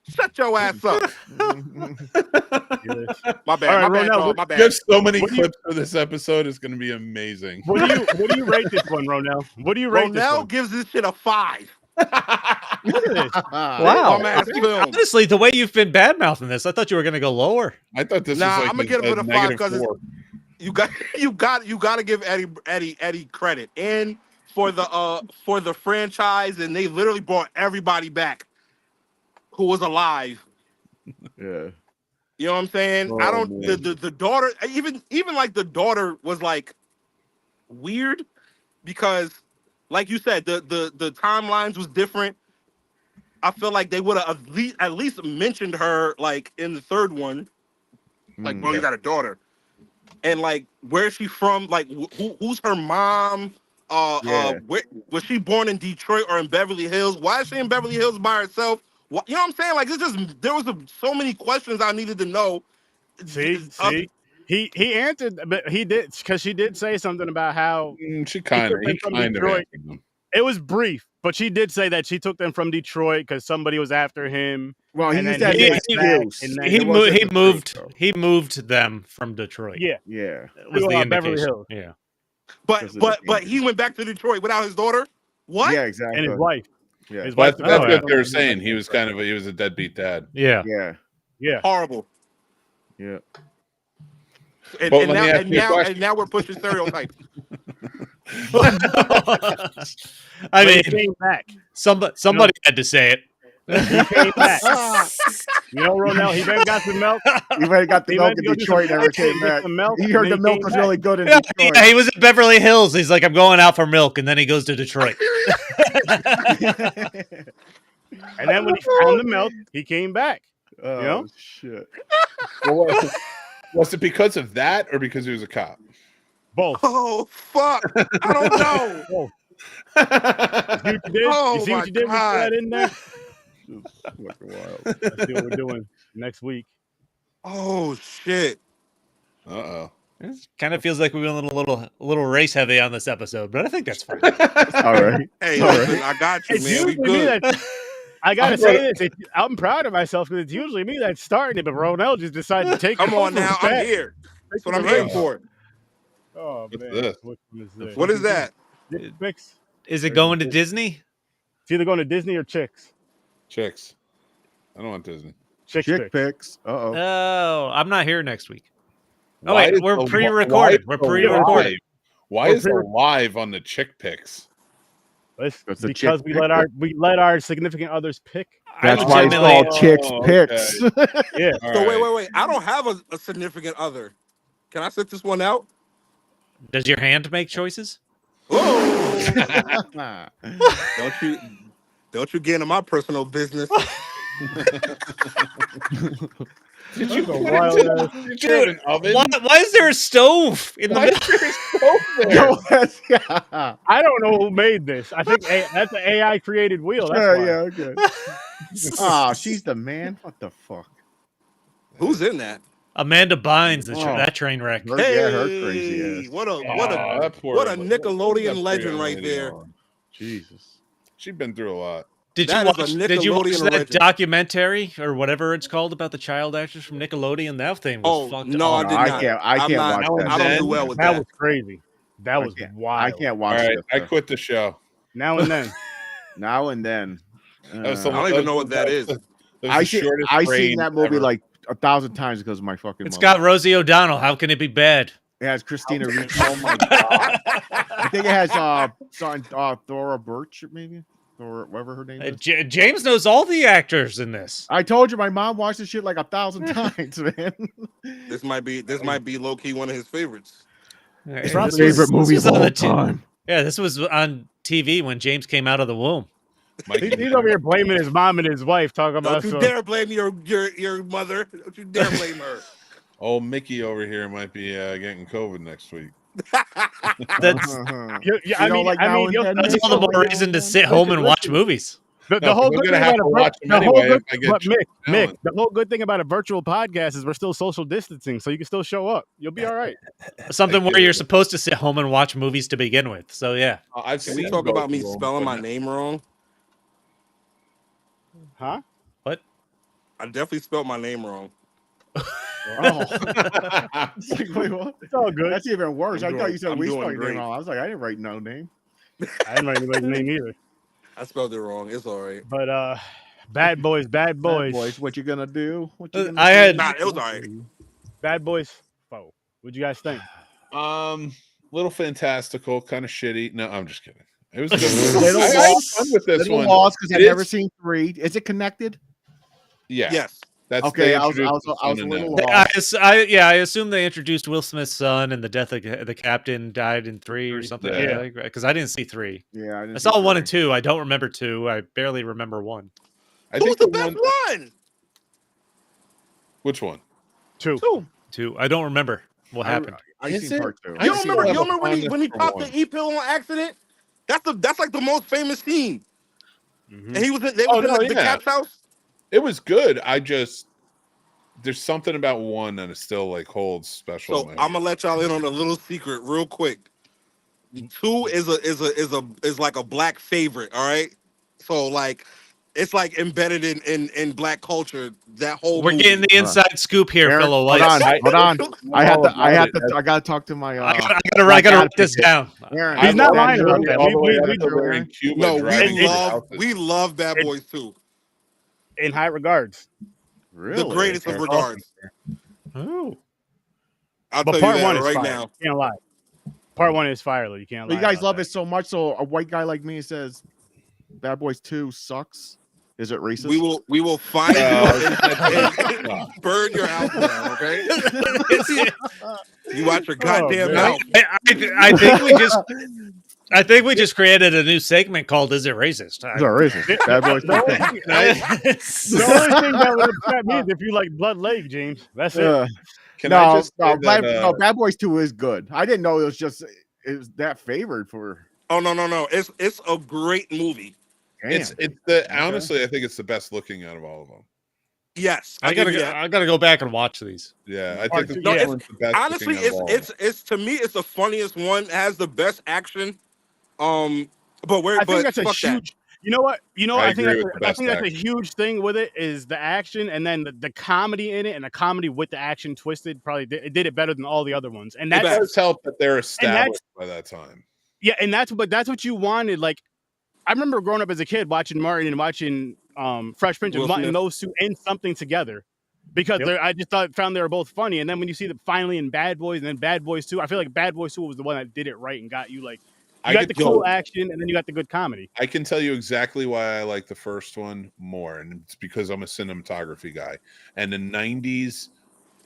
Shut your ass up. My bad, All right, my bad, Ronell, dog, my We have bad. so many What do you- clips for this episode. It's going to be amazing. What do you rate this one, Ronell? What do you rate this Ronell one? gives this shit a 5. Look at this. Wow. Bum ass film. Honestly, the way you've been bad mouthing this, I thought you were going to go lower. I thought this Nah, was like I'ma get him with a 5 negative because 4. you got to give Eddie credit, and for the franchise, and they literally brought everybody back who was alive. Yeah. You know what I'm saying? I Oh, don't man. the daughter even like the daughter was like weird because like you said the timelines was different. I feel like they would have at least mentioned her like in the third one. Like, bro, you got a daughter. And like where's she from? Like who's her mom? Where was she born in Detroit or in Beverly Hills? Why is she in Beverly Hills by herself? You know what I'm saying? Like it's just there was so many questions I needed to know. See, he answered, but he did because she did say something about how She kind of from answered Detroit. them. It was brief, but she did say that she took them from Detroit because somebody was after him. Well, and he then used that he excuse. and then He It wasn't the moved. truth, though. He moved them from Detroit. Yeah, Yeah. It was Well, the Beverly indication. Hills. Yeah. But he went back to Detroit without his daughter. What? Yeah, exactly. and his wife. Yeah. His But wife. that's oh, what they were saying. He was a deadbeat dad. Yeah. Yeah. Yeah. Horrible. Yeah. And, But and, let me now, ask and, you a now, question. and now we're pushing stereotypes. I But he mean, came back. somebody had to say it. He came back. You know, Ronell, he went and got some milk. He went and got the He milk went in to go do some Detroit, never came get back. some milk, He and heard then the he milk came was back. really good in Yeah, Detroit. he was in Beverly Hills. He's like, I'm going out for milk, and then he goes to Detroit. And then when he found the milk, he came back. Oh, know? shit. Well, was it because of that or because he was a cop? Both. Oh fuck! I don't know. You see what you did? Oh, you see my what you did? We put God. that in there. It's fucking wild. Let's see what we're doing next week. Oh shit! Uh-oh. It kind of feels like we went a little race heavy on this episode, but I think that's fine. All right. Hey, All listen, right. I got you, It's man. We usually me good. that I gotta say this. I'm proud of myself because it's usually me that's starting it, but Ronell just decided to take. Come it on over now, with I'm that. here. That's what I'm Take here it for. Oh What's man, this? what is this? What is that? Dick pics? Is it going to Disney? It's either going to Disney or Chicks. Chicks. I don't want Disney. Chick Chick pics. pics. Uh-oh. Oh, I'm not here next week. Oh, Why wait, is we're the- pre-recorded. why We're is the pre-recorded. live- Why We're is the live on the chick pics? It's That's the because chick we pic. let our significant others pick. That's I why it's legitimately- called Chicks Oh, Picks. Yeah. All So right. wait. I don't have a significant other. Can I sit this one out? Does your hand make choices? Oh, don't you get into my personal business? Did you That's a put wild it ass- did you have an oven? Why is there a stove in the Why middle? is there a stove there? No, that's, yeah. I don't know who made this. I think that's an AI created wheel. That's why. Yeah, okay. Oh, she's the man. What the fuck? Who's in that? Amanda Bynes, Oh. that train wreck. Her, yeah, her crazy ass. What a that poor- what a what a Nickelodeon legend young right lady there. on. Jesus. She's been through a lot. Did That you is a watch? Did you watch Nickelodeon that legend. documentary or whatever it's called about the child actors from Nickelodeon? That thing was Oh, fucked no, I up. did I not. can't I'm watch not- that. I don't do Then- well with That that. was crazy. That was wild. I can't All watch right, that I stuff. quit the show. Now and then. Now and then. That was I the- don't even know what that is. That was I the see, shortest I seen reign that movie ever. like 1,000 times because of my fucking It's mother. got Rosie O'Donnell. How can it be bad? It has Christina Ricci. Oh my god! I think it has Thora Birch, maybe, or whatever her name is. James knows all the actors in this. I told you my mom watched this shit like 1,000 times, man. This might be low key one of his favorites. This My was- favorite this movie was of on all the t- time. Yeah, this was on TV when James came out of the womb. Mikey, He's over here blaming his mom and his wife, talking about Don't you some. dare blame your mother. Don't you dare blame her. old Mickey over here might be getting COVID next week. That's Uh-huh. I don't mean, like I now mean, and you'll- then, that's Mickey? all the more reason to sit home and watch movies. the No, whole 'cause I'm good gonna thing have about to watch them the whole anyway good, if I get but Mick, challenged. the whole good thing about a virtual podcast is we're still social distancing, so you can still show up. You'll be all right. Something Thank where you. you're supposed to sit home and watch movies to begin with. So yeah, I've Can we seen talk both about me of them, spelling but my name wrong? Huh? I definitely spelled my name wrong. Oh. It's like, wait, what? It's all good. That's even worse. I'm I thought you said I'm we doing spelled your name great. wrong. I was like, I didn't write no name. I didn't write anybody's name either. I spelled it wrong. It's all right. But Bad Boys, Bad Boys, What you gonna do? What you gonna I do? had- Nah, it was all right. Bad Boys 4. What'd you guys think? Little fantastical, kind of shitty. No, I'm just kidding. It was good. Little I had lost, fun with this little one. lost because I've It never is- seen 3. Is it connected? Yeah, Yes. that's Okay, they I was introduced the a son in little that. lost. I assume they introduced Will Smith's son and the death of the captain died in 3 or something. Yeah. Because I didn't see 3. Yeah, I I didn't saw see 1 3. and 2. I don't remember 2. I barely remember 1. I Who's think the the best one. one? Which one? 2. 2. I don't remember what happened. I Is seen it? part 2. I You don't still remember? have You a don't remember when he fondness for popped one. the E-pill on accident? That's like the most famous scene. Mhm. And they was Oh, in no, the yeah. cat's house. It was good. There's something about 1 that is still like holds special. So in my I'm gonna let y'all in on a little secret real quick. 2 is like a black favorite. All right. So like, it's like embedded in black culture. That whole We're movie. getting the inside scoop here, Aaron, fellow hold whites. on, hold on. I I gotta talk to my. I gotta write this down. Aaron, He's not that lying drew- about that. all the way We out to drew we're in Aaron. Cuba. No, driving through houses. we love Bad It- Boys too. In high regards. Really? The greatest of regards. Oh. I'll But tell part you 1 that is right fire. now. You can't lie. Part 1 is fire, though. You can't But lie. you guys about love that. it so much, so a white guy like me says, "Bad Boys 2 sucks." Is it racist? We will find you Oh, and burn your house down. Okay. You watch your goddamn man. mouth. I think we just created a new segment called "Is It Racist?" It's not racist. Bad Boys 2. The only thing that would upset me is if you like Blood Lake, James. That's it. Can I just say Bad, that, Bad Boys 2 is good. I didn't know it was that favored for. Oh no. It's a great movie. Damn. honestly, I think it's the best looking out of all of them. Yes, I gotta go back and watch these. Yeah, I Part think two, the yeah. one's the best. Honestly, looking out of all of them. it's to me it's the funniest one. It has the best action. But I think that's a fuck that. huge. You know what? I I think agree with the best that's a action. huge thing with it is the action and then the comedy in it, and the comedy with the action twisted probably did it better than all the other ones. And It that's does help that they're established by that time. yeah, and that's what you wanted. Like I remember growing up as a kid watching Martin and watching Fresh Prince and Will wanting Smith. those two in something together. Because I just found they were both funny, and then when you see them finally in Bad Boys and then Bad Boys 2, I feel like Bad Boys 2 was the one that did it right and got you like you got the cool action and then you got the good comedy. I can tell you exactly why I like the first one more, and it's because I'm a cinematography guy. And the 90s,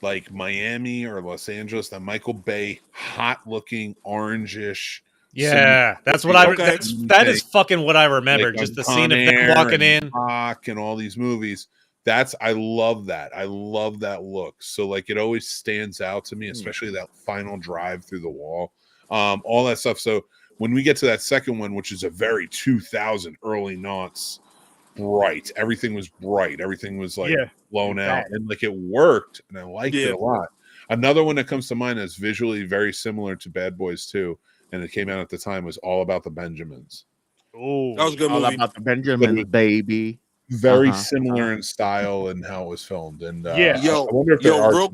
like Miami or Los Angeles, that Michael Bay, hot-looking, orangish. Yeah, that's what that is fucking what I remember. Like Just the Con scene of them Air walking and in. Rock and all these movies. I love that. I love that look. So like it always stands out to me, especially that final drive through the wall. All that stuff. So when we get to that second one, which is a very 2000 early noughts, bright. Everything was bright. Everything was like blown out. And like it worked. And I liked it a lot. Another one that comes to mind that's visually very similar to Bad Boys 2, and it came out at the time, was All About the Benjamins. Oh, That was a good All movie. about the Benjamin baby. Very similar in style and how it was filmed. And Yeah. Yo, I wonder if there are real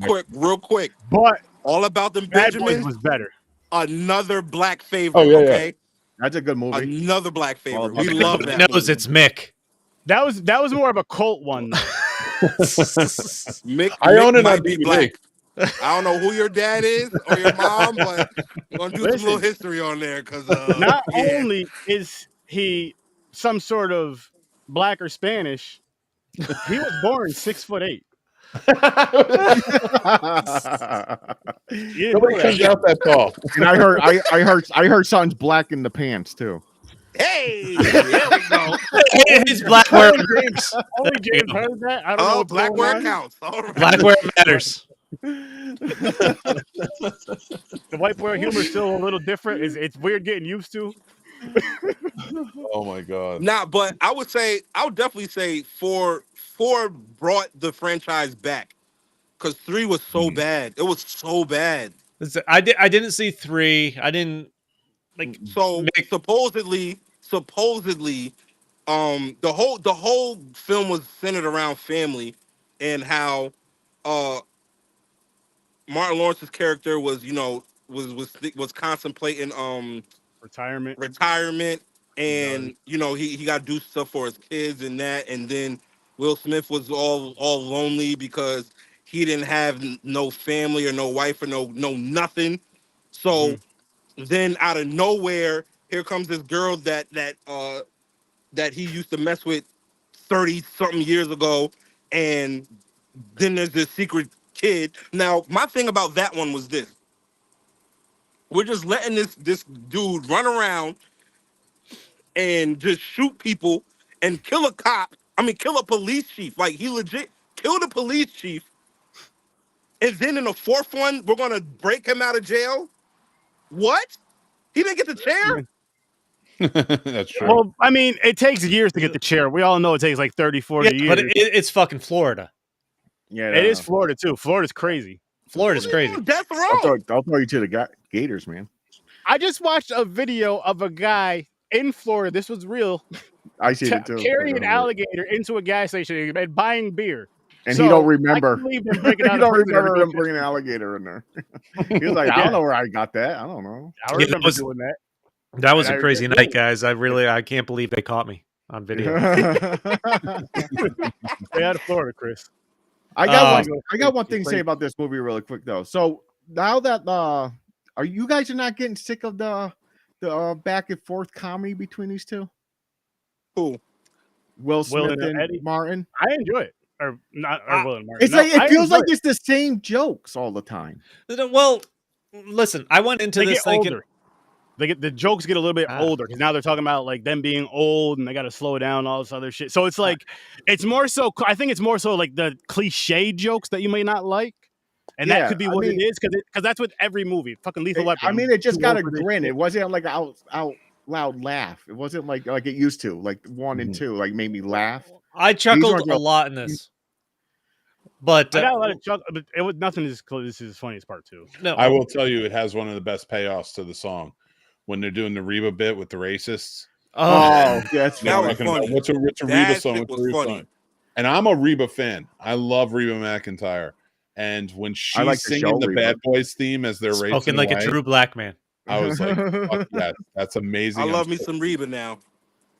quick. but All About Them Bad Boys Benjamins, was better. another black favorite. Oh, yeah, yeah. Okay, That's a good movie. another black favorite. We Okay. love Everybody that. knows movie. it's Mick. That was more of a cult one. Though. Mick, I own it might on be DVD. black. I don't know who your dad is or your mom, but we're gonna do some Listen. little history on there because Not only is he some sort of black or Spanish, he was born 6'8". You didn't Nobody know comes that. out that tall. And I heard something's black in the pants too. hey, there we go. His black wear Only James heard that. I don't know Oh, what's black going wear on. counts. All right. black wear matters. The white boy humor is still a little different. It's weird getting used to. Oh my god. Nah, but I would definitely say four brought the franchise back because 3 was so bad. It was so bad. I didn't see 3. I didn't like. So supposedly, the whole film was centered around family and how Martin Lawrence's character was contemplating Retirement. retirement. and you know he got to do stuff for his kids and that, and then Will Smith was all lonely because he didn't have no family or no wife or no nothing. So then out of nowhere, here comes this girl that he used to mess with 30 something years ago, and then there's this secret kid. Now my thing about that one was this: we're just letting this dude run around and just shoot people and kill a cop. I mean, kill a police chief. Like, he legit killed a police chief. And then in the fourth one, we're gonna break him out of jail. What? He didn't get the chair? That's true. Well, I mean, it takes years to get the chair. We all know it takes like 30, 40 years. But it's fucking Florida. Yeah, It is Florida too. Florida's crazy. Florida's crazy. Death I'll row. throw you to the Gators, man. I just watched a video of a guy in Florida. This was real. I see it too. Carrying an alligator into a gas station and buying beer. And So, he don't remember. I can't believe them breaking He out don't of prison remember to him go bringing an alligator in there. He was like, I don't know where I got that. I don't know. I Yeah, remember that was- doing that. That was And a I crazy regret night, guys. I can't believe they caught me on video. Stay out of Florida, Chris. I got one thing to say Crazy. about this movie really quick though. So now that are you guys are not getting sick of the back and forth comedy between these two? Who? Will Smith and and Eddie? Martin. I enjoy it. Or not or Will and Martin. It's No, like I it feels enjoy like it's the same jokes all the time. Well, listen, I went into They this get thinking. older. The jokes get a little bit older because now they're talking about like them being old and they got to slow down, all this other shit. So it's like it's more so. I think it's more so like the cliche jokes that you may not like, and that could be what it is because that's with every movie. Fucking Lethal Weapon. I mean, it just Too got old a for this grin. shit. It wasn't like out loud laugh. It wasn't like it used to. Like 1 and 2, like made me laugh. I chuckled aren't a lot in this, but I got a lot of chuckle, but it was nothing as close. This is the funniest part too. no, I will tell you, it has one of the best payoffs to the song when they're doing the Reba bit with the racists. Oh, that's That was Talking about, funny. what's a Reba That song? shit What's a was Reba funny. song? And I'm a Reba fan. I love Reba McEntire. And when she's like the show singing the Reba. Bad Boys theme as they're racing spoken like away, a true black man. I was like, fuck yes, that's amazing. I love I'm me so- some Reba now.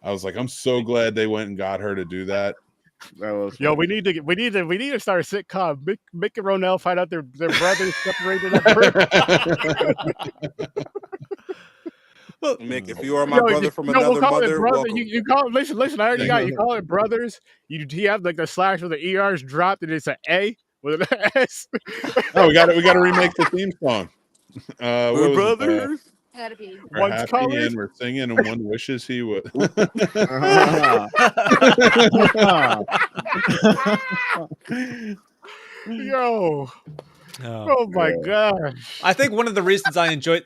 I was like, I'm so glad they went and got her to do that. That was Yo, funny. we need to start a sitcom. Mick and Ronell find out their brothers separated at birth. Mick, if you are my Yo, brother from we'll another call it mother, brother. welcome. You call it, listen. I already got it. You call it brothers. You have like the slash where the ER's dropped and it's an A with an S. Oh, we got to remake the theme song. What We're was it? brothers. Gotta be. We're One's happy colored. and we're singing, and one wishes he would. Yo, Oh. oh my gosh. I think one of the reasons I enjoyed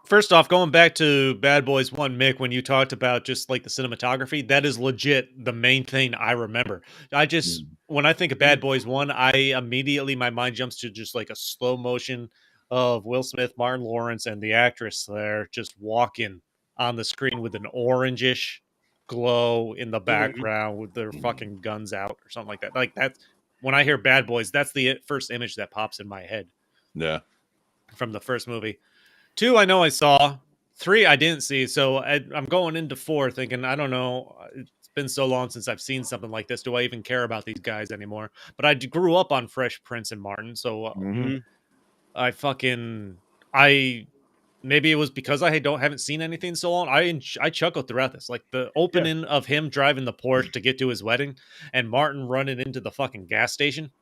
first off, going back to Bad Boys 1, Mick, when you talked about just like the cinematography, that is legit the main thing I remember. When I think of Bad Boys 1, I immediately, my mind jumps to just like a slow motion of Will Smith, Martin Lawrence, and the actress there just walking on the screen with an orangish glow in the background with their fucking guns out or something like that. Like that's when I hear Bad Boys, that's the first image that pops in my head Yeah. from the first movie. 2, I know I saw. 3, I didn't see. So I'm going into 4 thinking, I don't know. It's been so long since I've seen something like this. Do I even care about these guys anymore? But I grew up on Fresh Prince and Martin. So maybe it was because I haven't seen anything so long. I chuckled throughout this. Like the opening of him driving the Porsche to get to his wedding and Martin running into the fucking gas station.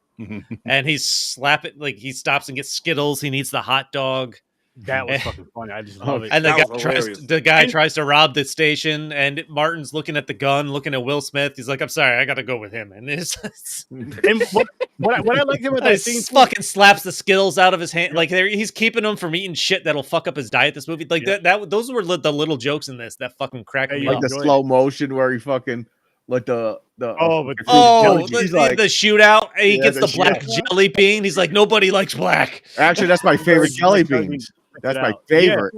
And he's slapping, like he stops and gets Skittles. He needs the hot dog. That was fucking funny. I just love it. And That was hilarious. the guy tries to rob the station, and Martin's looking at the gun, looking at Will Smith. He's like, "I'm sorry, I got to go with him." And it's And what I liked about that scene, fucking slaps the Skittles out of his hand. Like he's keeping him from eating shit that'll fuck up his diet. This movie, like those were the little jokes in this that fucking cracked me like up. the slow motion where he fucking like the the like, shootout. He Yeah, gets the the black jelly bean. He's like, nobody likes black. actually that's my favorite jelly beans. That's my favorite.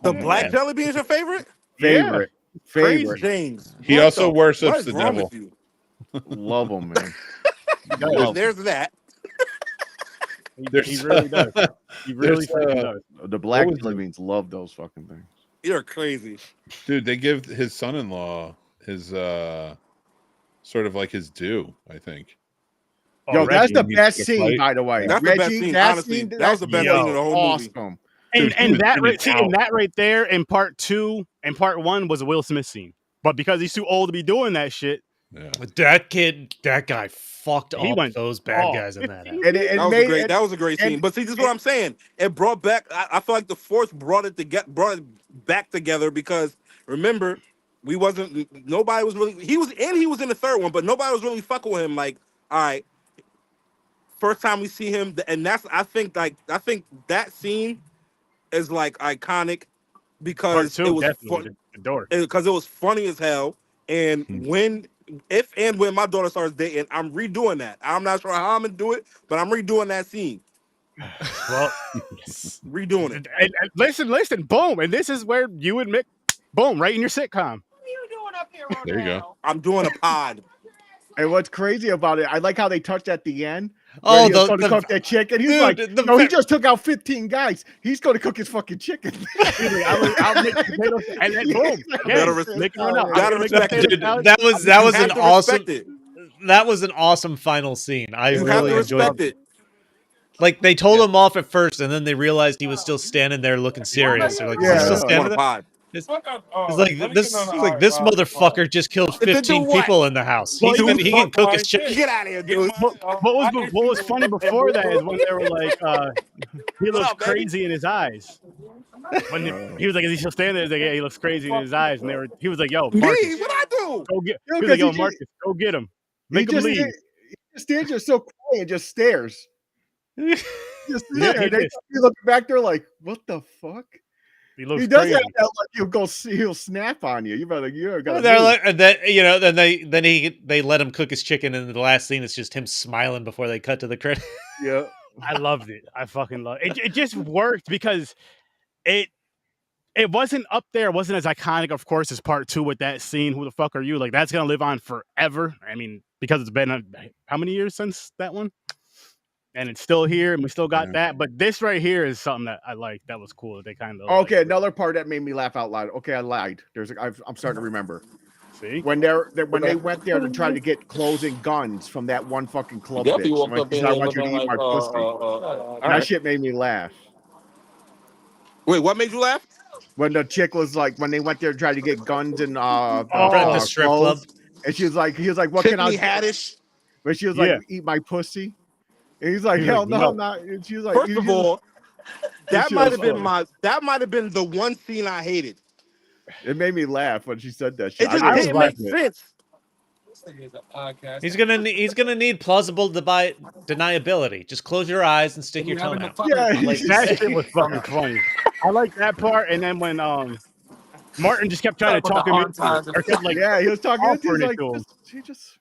The black jelly bean is your favorite? Favorite. Favorite. James. He what also what worships is the wrong devil. with you? Love them, man. There's that. he really does. He really there's, does. The black What was jelly beans love those fucking things. You're crazy. Dude, they give his son-in-law his sort of like his due, I think. Yo, that's the Reggie best needs to scene, fight. by the way. That's the best Reggie, scene, that honestly. scene, That was the best scene in the whole movie. awesome. And Dude, he was that in right, and see, and out. that right there in part 2 and part 1 was a Will Smith scene. But because he's too old to be doing that shit, Yeah. That guy fucked He up went those bad off. guys in that. And it That was made a great. it, That was a great scene. and- But see, this is what I'm saying. It brought back. I feel like the Force brought it back together because remember, nobody was really. He was in the third one, but nobody was really fucking with him. Like, all right, first time we see him, and I think that scene is like iconic part because 2 it was definitely the door. because it was funny as hell. And when my daughter starts dating, I'm redoing that. I'm not sure how I'm gonna do it, but I'm redoing that scene. Well, Redoing it. and listen, boom, and this is where you and Mick, boom, right in your sitcom. There you go. I'm doing a pod. And what's crazy about it, I like how they touched at the end. Oh, He was going to cook that chicken. He's dude, like, the no, he fa- just took out 15 guys. He's going to cook his fucking chicken. I'll make potatoes, and then boom, Gotta yes, respect- Nick went up. gotta I'll make respect potatoes it. salad. that was You an have to awesome. respect it. That was an awesome final scene. I You have really to enjoyed respect it. it. Like they told him off at first, and then they realized he was still standing there looking serious. They're like, Yeah. "Is he still I'm standing doing a there?" pod. It's like this motherfucker just killed If they do 15 what? people in the house. Well, He can cook his chicken. Get out of here, dude. What was funny before that is when they were like, he looks up, baby? crazy in his eyes. When he was like, is he still standing there? He's like, yeah, he looks crazy in his eyes. And he was like, yo, Me? Marcus, What I do? go get. Yo, He was like, yo, 'cause he Marcus, go get him. He Make him just, leave. he just stands there so quiet and just stares. Just Yeah, there. he They did. you look back there like, what the fuck? He looks He does crazy. have that like he'll snap on you. You better you're gonna They're move. like, and then they let him cook his chicken, and the last scene is just him smiling before they cut to the credit. Yeah. I loved it. I fucking loved it. It just worked because it wasn't up there. It wasn't as iconic, of course, as part 2 with that scene. Who the fuck are you? Like that's gonna live on forever. I mean, because it's been how many years since that one, and it's still here, and we still got that. But this right here is something that I like. That was cool. They kind of Okay, another part that made me laugh out loud. Okay, I lied. I'm starting to remember. see. When they went there to try to get clothes and guns from that one fucking club Definitely bitch. woke When up she in said, I here want you to looking eat like, my pussy. all That right. shit made me laugh. Wait, what made you laugh? When the chick was like, when they went there to try to get guns and The strip club. clothes, and he was like, what can I Tiffany do? Haddish. But she was Yeah. like, eat my pussy. And he's like, He's hell like, no, no. I'm not. And she was like, First you of just- all, that she might was have been the one scene I hated. it made me laugh when she said that shit. It just I didn't make respect it. sense. He's gonna need plausible deniability. Just close your eyes and stick your tongue out. Yeah, Like that shit was fucking funny. I like that part, and then when Martin just kept trying to talk him into it, or kept like yeah, he was talking. offering He's it like, to him. he just.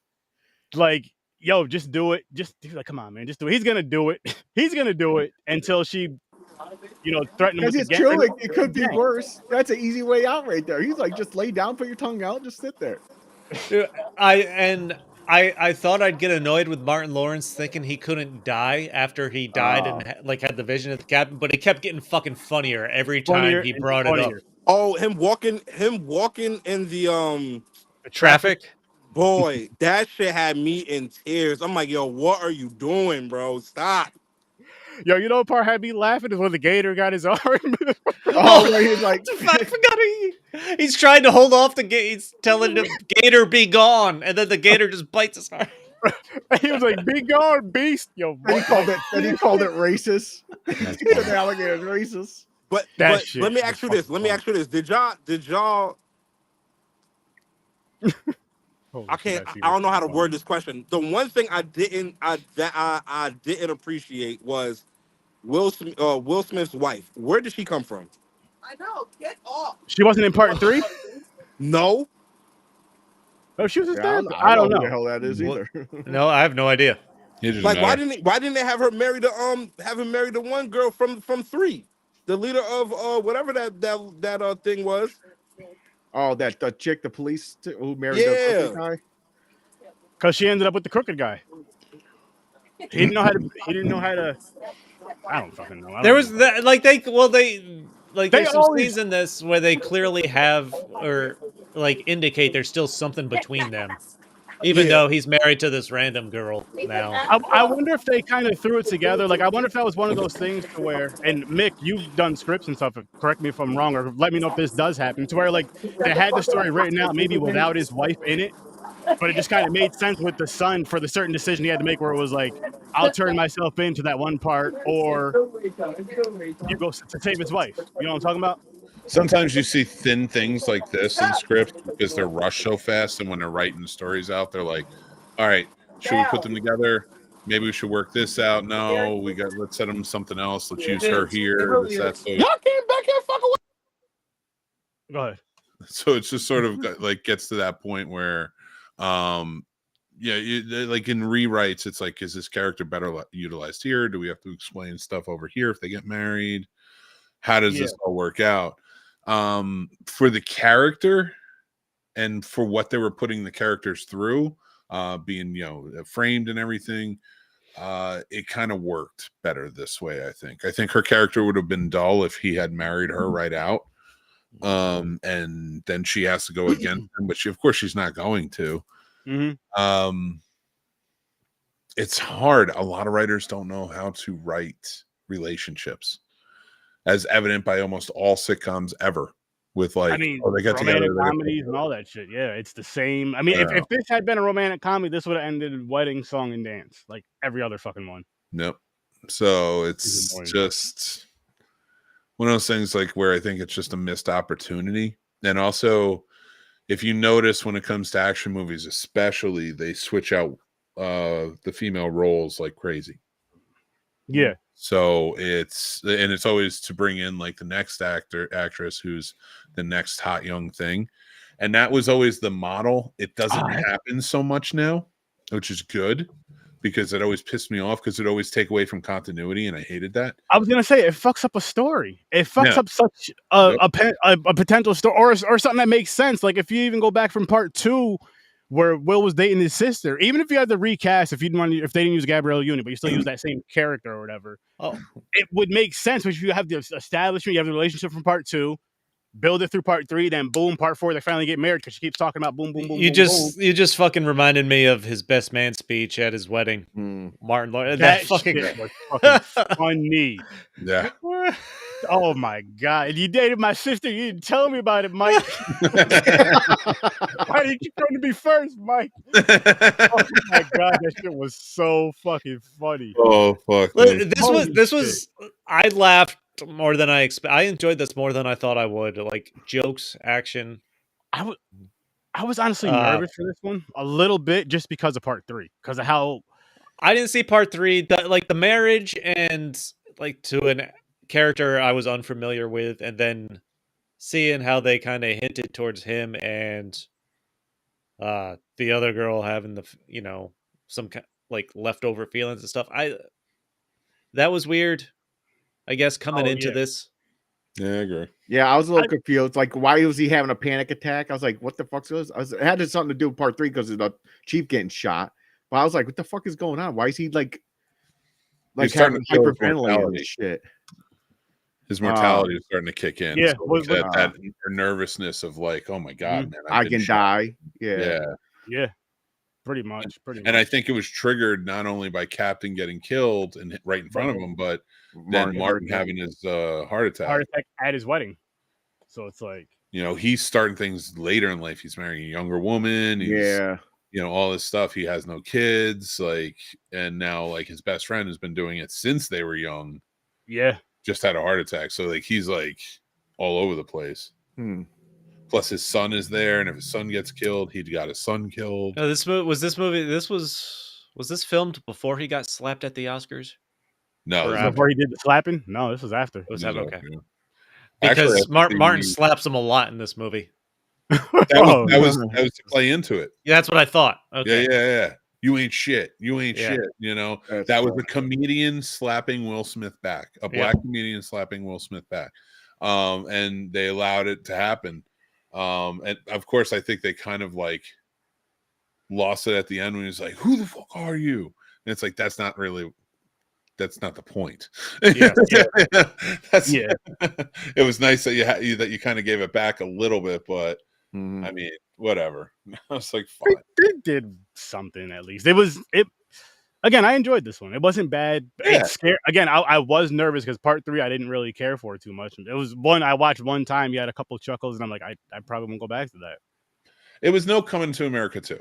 like, yo, just do it. He's like, come on, man, just do it. He's gonna do it. He's gonna do it until she, threatened him Because with it's the true, gang. it could be worse. That's an easy way out right there. He's like, just lay down, put your tongue out, just sit there. I thought I'd get annoyed with Martin Lawrence thinking he couldn't die after he died and had the vision at the cabin, but it kept getting fucking funnier every time Funnier he and brought it up. funnier. Oh, him walking in the The traffic. boy, that shit had me in tears. I'm like, yo, what are you doing, bro? Stop. Yo, you know what part had me laughing is when the gator got his arm. Oh, where he's like, I forgot he's trying to hold off the gate. He's telling the gator be gone, and then the gator just bites his arm. He was like, "Be gone, beast!" Yo, and he called it racist. He said the alligator's racist. But shit let me was ask you this. fucking Did y'all Holy I shit, can't. see I don't know how to this. word this question. The one thing I didn't appreciate was Will Smith's wife. Where did she come from? I know. Get off. She wasn't in part 3. No. Oh, she was just Yeah, there. I don't who the know. hell that is either. No, I have no idea. It doesn't Like matter. why didn't they have her marry the one girl from 3, the leader of whatever that thing was. Oh, the chick, the police who married Yeah. the crooked guy. Because she ended up with the crooked guy. He didn't know how to. I don't fucking know. There was that, like like They there's some always- scenes in this where they clearly have or like indicate there's still something between them, even though he's married to this random girl now. I wonder if they kind of threw it together. Like, I wonder if that was one of those things to where, and Mick, you've done scripts and stuff. Correct me if I'm wrong, or let me know if this does happen. To where like they had the story written out, maybe without his wife in it, but it just kind of made sense with the son for the certain decision he had to make, where it was like, I'll turn myself into that one part, or you go to save his wife. You know what I'm talking about? Sometimes you see thin things like this in scripts because they're rushed so fast, and when they're writing the stories out, they're like, "All right, should we put them together? Maybe we should work this out. No, let's set them something else. Let's use her here. This, that, so, Y'all came back here, fuck away. Go ahead. so it's just sort of like gets to that point where, yeah, like in rewrites, it's like, is this character better utilized here? Do we have to explain stuff over here if they get married? How does this all work out? For the character and for what they were putting the characters through, being framed and everything, it kind of worked better this way. I think her character would have been dull if he had married her right out, and then she has to go against him, but of course she's not going to. It's hard. A lot of writers don't know how to write relationships, as evident by almost all sitcoms ever. With like, they get together, comedies and all that shit. Yeah, it's the same. I mean, if this had been a romantic comedy, this would have ended in wedding, song, and dance, like every other fucking one. Nope. So it's just one of those things, like, where I think it's just a missed opportunity. And also, if you notice, when it comes to action movies, especially, they switch out the female roles like crazy. Yeah. So it's always to bring in like the next actress who's the next hot young thing. And that was always the model. It doesn't happen so much now, which is good, because it always pissed me off because it always take away from continuity, and I hated that. I was gonna say, it fucks up a story. It fucks up such a potential story, or something that makes sense. Like if you even go back from part 2, where Will was dating his sister, even if you had to recast, if they didn't use Gabrielle Union, but you still use that same character or whatever, it would make sense. But if you have the establishment, you have the relationship from part 2, build it through part 3, then boom, part 4, they finally get married because she keeps talking about boom, boom, boom. You just fucking reminded me of his best man speech at his wedding. Martin Lawrence. That fucking shit was fucking funny. Yeah. Oh my god! And you dated my sister. You didn't tell me about it, Mike. Why did you come to me first, Mike? Oh my god, that shit was so fucking funny. Oh fuck! This was. I laughed more than I expect. I enjoyed this more than I thought I would. Like jokes, action. I was honestly nervous for this one a little bit, just because of part 3, because of how I didn't see part 3. Like the marriage and like to an character I was unfamiliar with, and then seeing how they kind of hinted towards him and the other girl having the some like leftover feelings and stuff. That was weird, I guess, coming into this. Yeah, I agree. Yeah, I was a little confused. Like, why was he having a panic attack? I was like, what the fuck's this? It had something to do with part 3 because of the chief getting shot. But I was like, what the fuck is going on? Why is he like having hyperventilating and shit? His mortality is starting to kick in. Yeah, so that nervousness of like, oh my god, man, I can die. Yeah, pretty much. And I think it was triggered not only by Captain getting killed and right in front of him, but then Martin having his heart attack at his wedding. So it's like, he's starting things later in life. He's marrying a younger woman. He's, all this stuff. He has no kids, and now like his best friend has been doing it since they were young. Yeah. Just had a heart attack. So like he's like all over the place. Plus his son is there, and if his son gets killed, he got his son killed. No, was this filmed before he got slapped at the Oscars? No, before he did the slapping? No, this was after. It was after, okay. Because actually, Martin slaps him a lot in this movie. That was to play into it. Yeah, that's what I thought. Okay. Yeah. You ain't shit. You ain't shit. That was a comedian slapping Will Smith back. A black comedian slapping Will Smith back. And they allowed it to happen. And of course, I think they kind of like lost it at the end when he was like, "Who the fuck are you?" And it's like, that's not really that's not the point. Yeah, That's Yeah. It was nice that you kind of gave it back a little bit, but Mhm. I mean, whatever. I was like, fine. It did something at least. It. Again, I enjoyed this one. It wasn't bad. Yeah. It's scary. Again, I was nervous because part 3 I didn't really care for too much. It was one I watched one time. You had a couple chuckles, and I'm like, I probably won't go back to that. It was no Coming to America 2.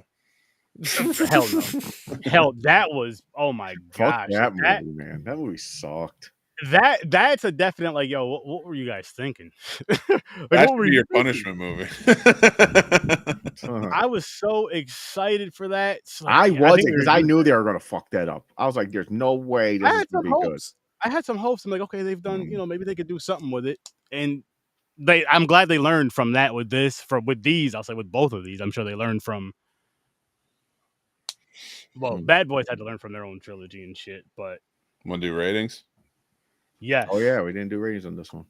Hell no. Hell, that was, oh my Fuck gosh. that movie, man. That movie sucked. That's a definite, like, yo, what were you guys thinking? Like, That what were should be you your thinking? punishment movie. I was so excited for that. It's like, I think wasn't we because were I good. knew they were going to fuck that up. I was like, "There's no way this I is had going some to be good." hopes. I had some hopes. I'm like, okay, they've done, maybe they could do something with it. And I'm glad they learned from that with this, with these. I'll say with both of these. I'm sure they learned from. Well, Bad Boys had to learn from their own trilogy and shit, but Want to do ratings? yes. Oh yeah, we didn't do ratings on this one.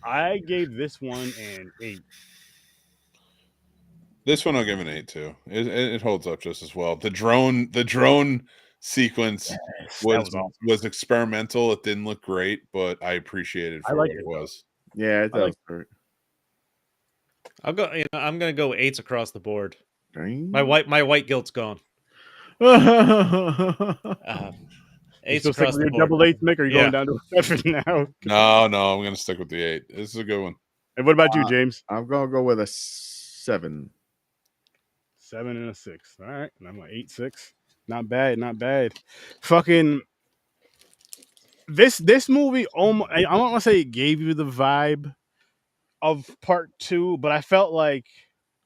I gave this one an 8. This one I'll give an 8 too. It holds up just as well. The drone sequence That was awesome. was experimental. It didn't look great, but I appreciated it for like what it it. was. Yeah, it I does. like- hurt. I'm gonna go 8s across the board. Dang. My white guilt's gone. You 8s still stick across with the your board. double 8 Mick, or are you Yeah. going down to a 7 now? No, I'm gonna stick with the 8. This is a good one. And what about you, James? I'm gonna go with a 7. 7 and a 6. All right, and I'm like 8-6. Not bad, not bad. Fucking this movie almost, I don't want to say it gave you the vibe of part 2, but I felt like,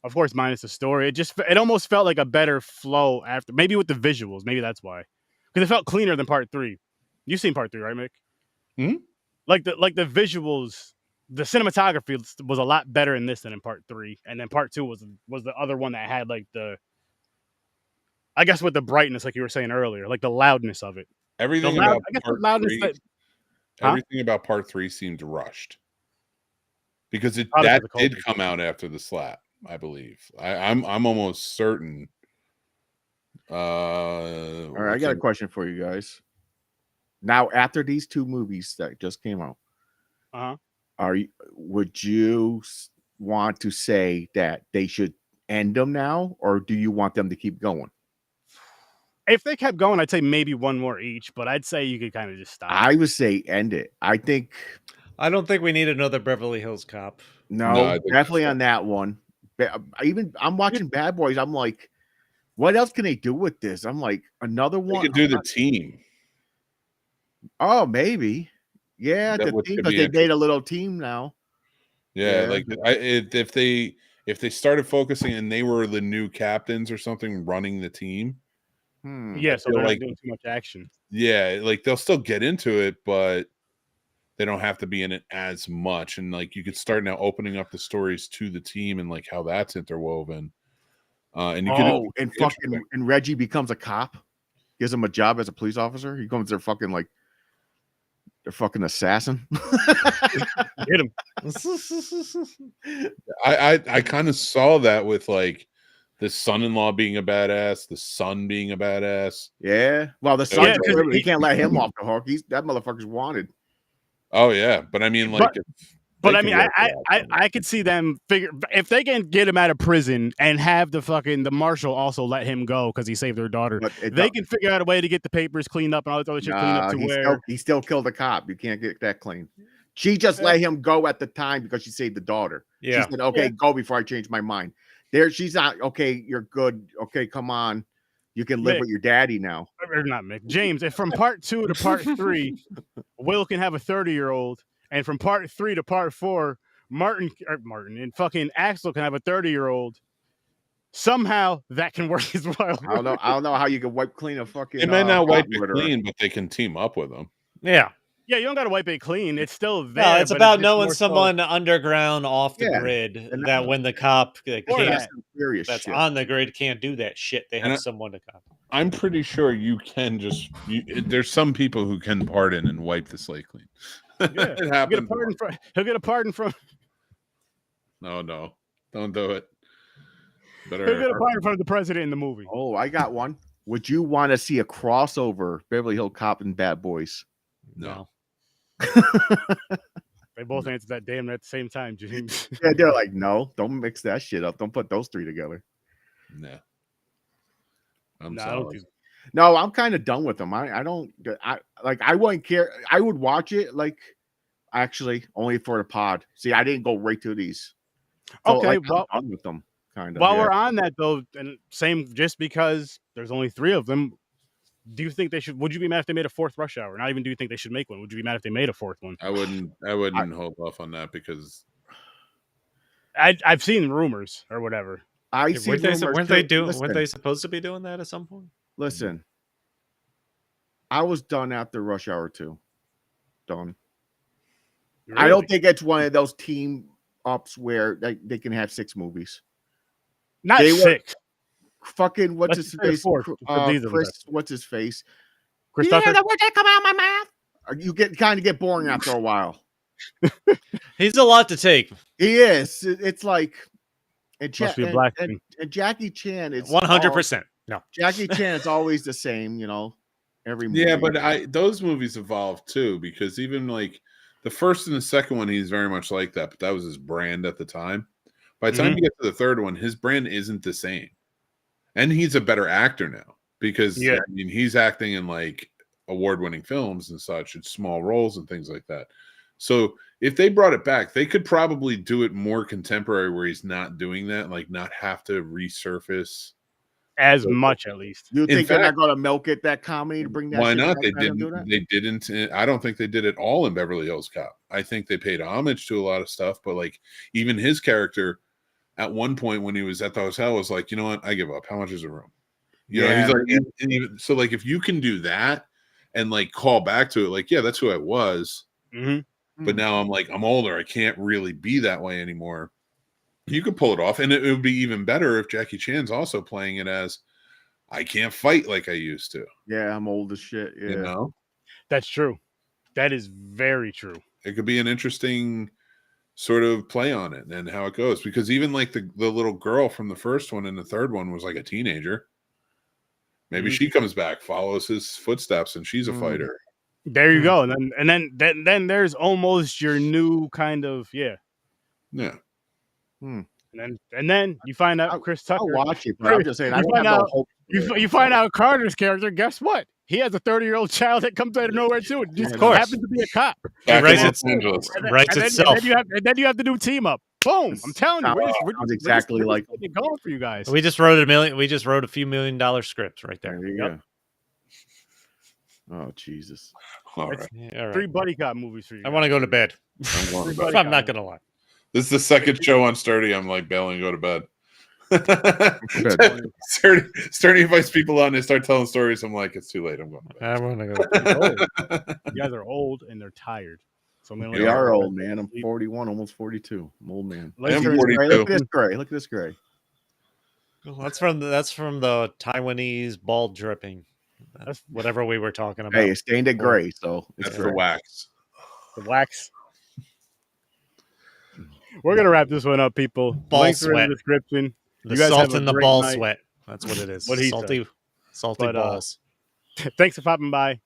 of course, minus the story, it almost felt like a better flow after, maybe with the visuals, maybe that's why, because it felt cleaner than part 3. You've seen part 3, right, Mick? Hmm? Like the visuals, the cinematography was a lot better in this than in part 3, and then part 2 was the other one that had like I guess with the brightness, like you were saying earlier, like the loudness of it. Everything loud- about I guess the part loudness 3, that- Huh? everything about part 3 seemed rushed because Probably that because of did COVID. come out after the slap. I believe. I'm almost certain. All right, I got a question for you guys. Now, after these 2 movies that just came out, would you want to say that they should end them now, or do you want them to keep going? If they kept going, I'd say maybe one more each, but I'd say you could kind of just stop. I would say end it. I think I don't think we need another Beverly Hills Cop. No, no, I think definitely that's on that one. I'm watching Bad Boys. I'm like, what else can they do with this? I'm like, another They one. could do the team. Oh, maybe. Yeah, That the would team, could because be they made a little team now. Yeah, Yeah. like if they started focusing and they were the new captains or something running the team, Yeah, so feel they're like- not doing too much action. yeah, like they'll still get into it, but they don't have to be in it as much. And like you could start now opening up the stories to the team and like how that's interwoven. And you Oh, could and fucking and Reggie becomes a cop, gives him a job as a police officer. He becomes their fucking assassin. Hit him. I kind of saw that with like the son-in-law being a badass, the son being a badass. Yeah. Well, the Yeah, son, 'cause he can't let him off the hook. That motherfucker's wanted. Oh yeah, but I mean, like, But I mean, I could see them figure if they can get him out of prison and have the marshal also let him go because he saved their daughter. But They can figure out a way to get the papers cleaned up and all this other shit cleaned up to where he still killed a cop. You can't get that clean. She just let him go at the time because she saved the daughter. Yeah. She said, "Okay, go before I change my mind." She's not okay. You're good. Okay, come on. You can live Mick. with your daddy now. or not Mick James. If from part 2 to part 3, Will can have a 30-year-old, and from part 3 to part 4, Martin and fucking Axel can have a 30-year-old. Somehow that can work as well. I don't know how you can wipe clean a fucking. They might not wipe cop it murderer. clean, but they can team up with them. Yeah. Yeah, you don't got to wipe it clean. It's still there. No, it's but about just knowing more so- someone underground off the Yeah, grid and that when the cop Or can't, Fast and Furious that's shit. on the grid can't do that shit. They And have someone to cop. I'm pretty sure you can just. There's some people who can pardon and wipe the slate clean. Yeah. It He'll get a happens. pardon he'll get a pardon from. No, don't do it. He'll get a Better. pardon from the president in the movie. Oh, I got one. Would you want to see a crossover Beverly Hill Cop and Bad Boys? No. They both answered that damn at the same time, James. Yeah, they're like, no, don't mix that shit up. Don't put those three together. No. I'm No, I don't solid. do. No, I'm kind of done with them. I wouldn't care. I would watch it actually only for the pod. See, I didn't go right to these. So, Okay, I'm well, done with them. Kind of. while we're on that though, and same, just because there's only 3 of them, do you think they should? Would you be mad if they made a 4th Rush Hour? Not even do you think they should make one? Would you be mad if they made a 4th one? I wouldn't hold off on that because I've seen rumors or whatever. I Yeah, see weren't they, rumors weren't too. they doing? Listen, Weren't they supposed to be doing that at some point? Listen, I was done after Rush Hour 2. Done. I don't think it's one of those team ups where they can have 6 movies. Not they were- 6. Fucking what's Let's his say face? 4 for these of Chris, us. what's his face? Chris You Tucker? hear the word that come out of my mouth? You kind of get boring after a while. He's a lot to take. He is. It's like and, Must be a black and, thing. and Jackie Chan. It's 100%. No. Jackie Chan is always the same. Every movie. yeah, but those movies evolved too because even like the first and the second one, he's very much like that, but that was his brand at the time. By the time you get to the third one, his brand isn't the same, and he's a better actor now because I mean he's acting in like award-winning films and such, and small roles and things like that. So if they brought it back, they could probably do it more contemporary, where he's not doing that, like not have to resurface As much, at least. You In think they're not fact- going to milk it that comedy to bring that? Why shit not? back They and have them do didn't. that? They didn't. I don't think they did it all in Beverly Hills Cop. I think they paid homage to a lot of stuff, but like even his character, at one point when he was at the hotel, was like, you know what? I give up. How much is a room? You know, he's like, and even, so like if you can do that and like call back to it, like, yeah, that's who I was. But now I'm like, I'm older. I can't really be that way anymore. You could pull it off, and it would be even better if Jackie Chan's also playing it as, I can't fight like I used to. Yeah, I'm old as shit. Yeah. You know, That's true. That is very true. it could be an interesting sort of play on it and how it goes, because even like the little girl from the first one and the third one was like a teenager. Maybe she comes back, follows his footsteps, and she's a fighter. There you go. And then there's almost your new kind of Yeah. And then you find out Chris Tucker. I'll watch it, but I'm just saying. I don't have no hope. You find out Carter's character. Guess what? He has a 30-year-old child that comes out of nowhere too. It just Of course. happens to be a cop. Back writes in it- Los Angeles. Writes itself. And then you have the new team up. Boom! I'm telling you, Sounds exactly like- getting it going for you guys. We just wrote a few $1 million scripts right there. There you go. Oh Jesus! All right. Yeah, all right. 3 buddy cop movies for you. I want to go to bed. I'm going to Buddy bed. I'm not gonna lie. This is the second show on Sturdy. I'm like bailing to go to bed. Good. Sturdy invites people on. They start telling stories. I'm like, it's too late. I'm going to bed. I want to go to bed. You guys are old and they're tired. So I'm gonna let We you are go. old, man. I'm 41, almost 42. I'm old man. I am Look at this gray. 42. Look at this gray. Look at this gray. Well, that's from the Taiwanese ball dripping. That's whatever we were talking about. Hey, it stained it gray, so it's That's the gray. wax. The wax. We're gonna wrap this one up, people. Ball Links are in sweat. the description. The You guys salt have a and the great ball night. sweat. That's what it is. What he salty But, balls. Thanks for popping by.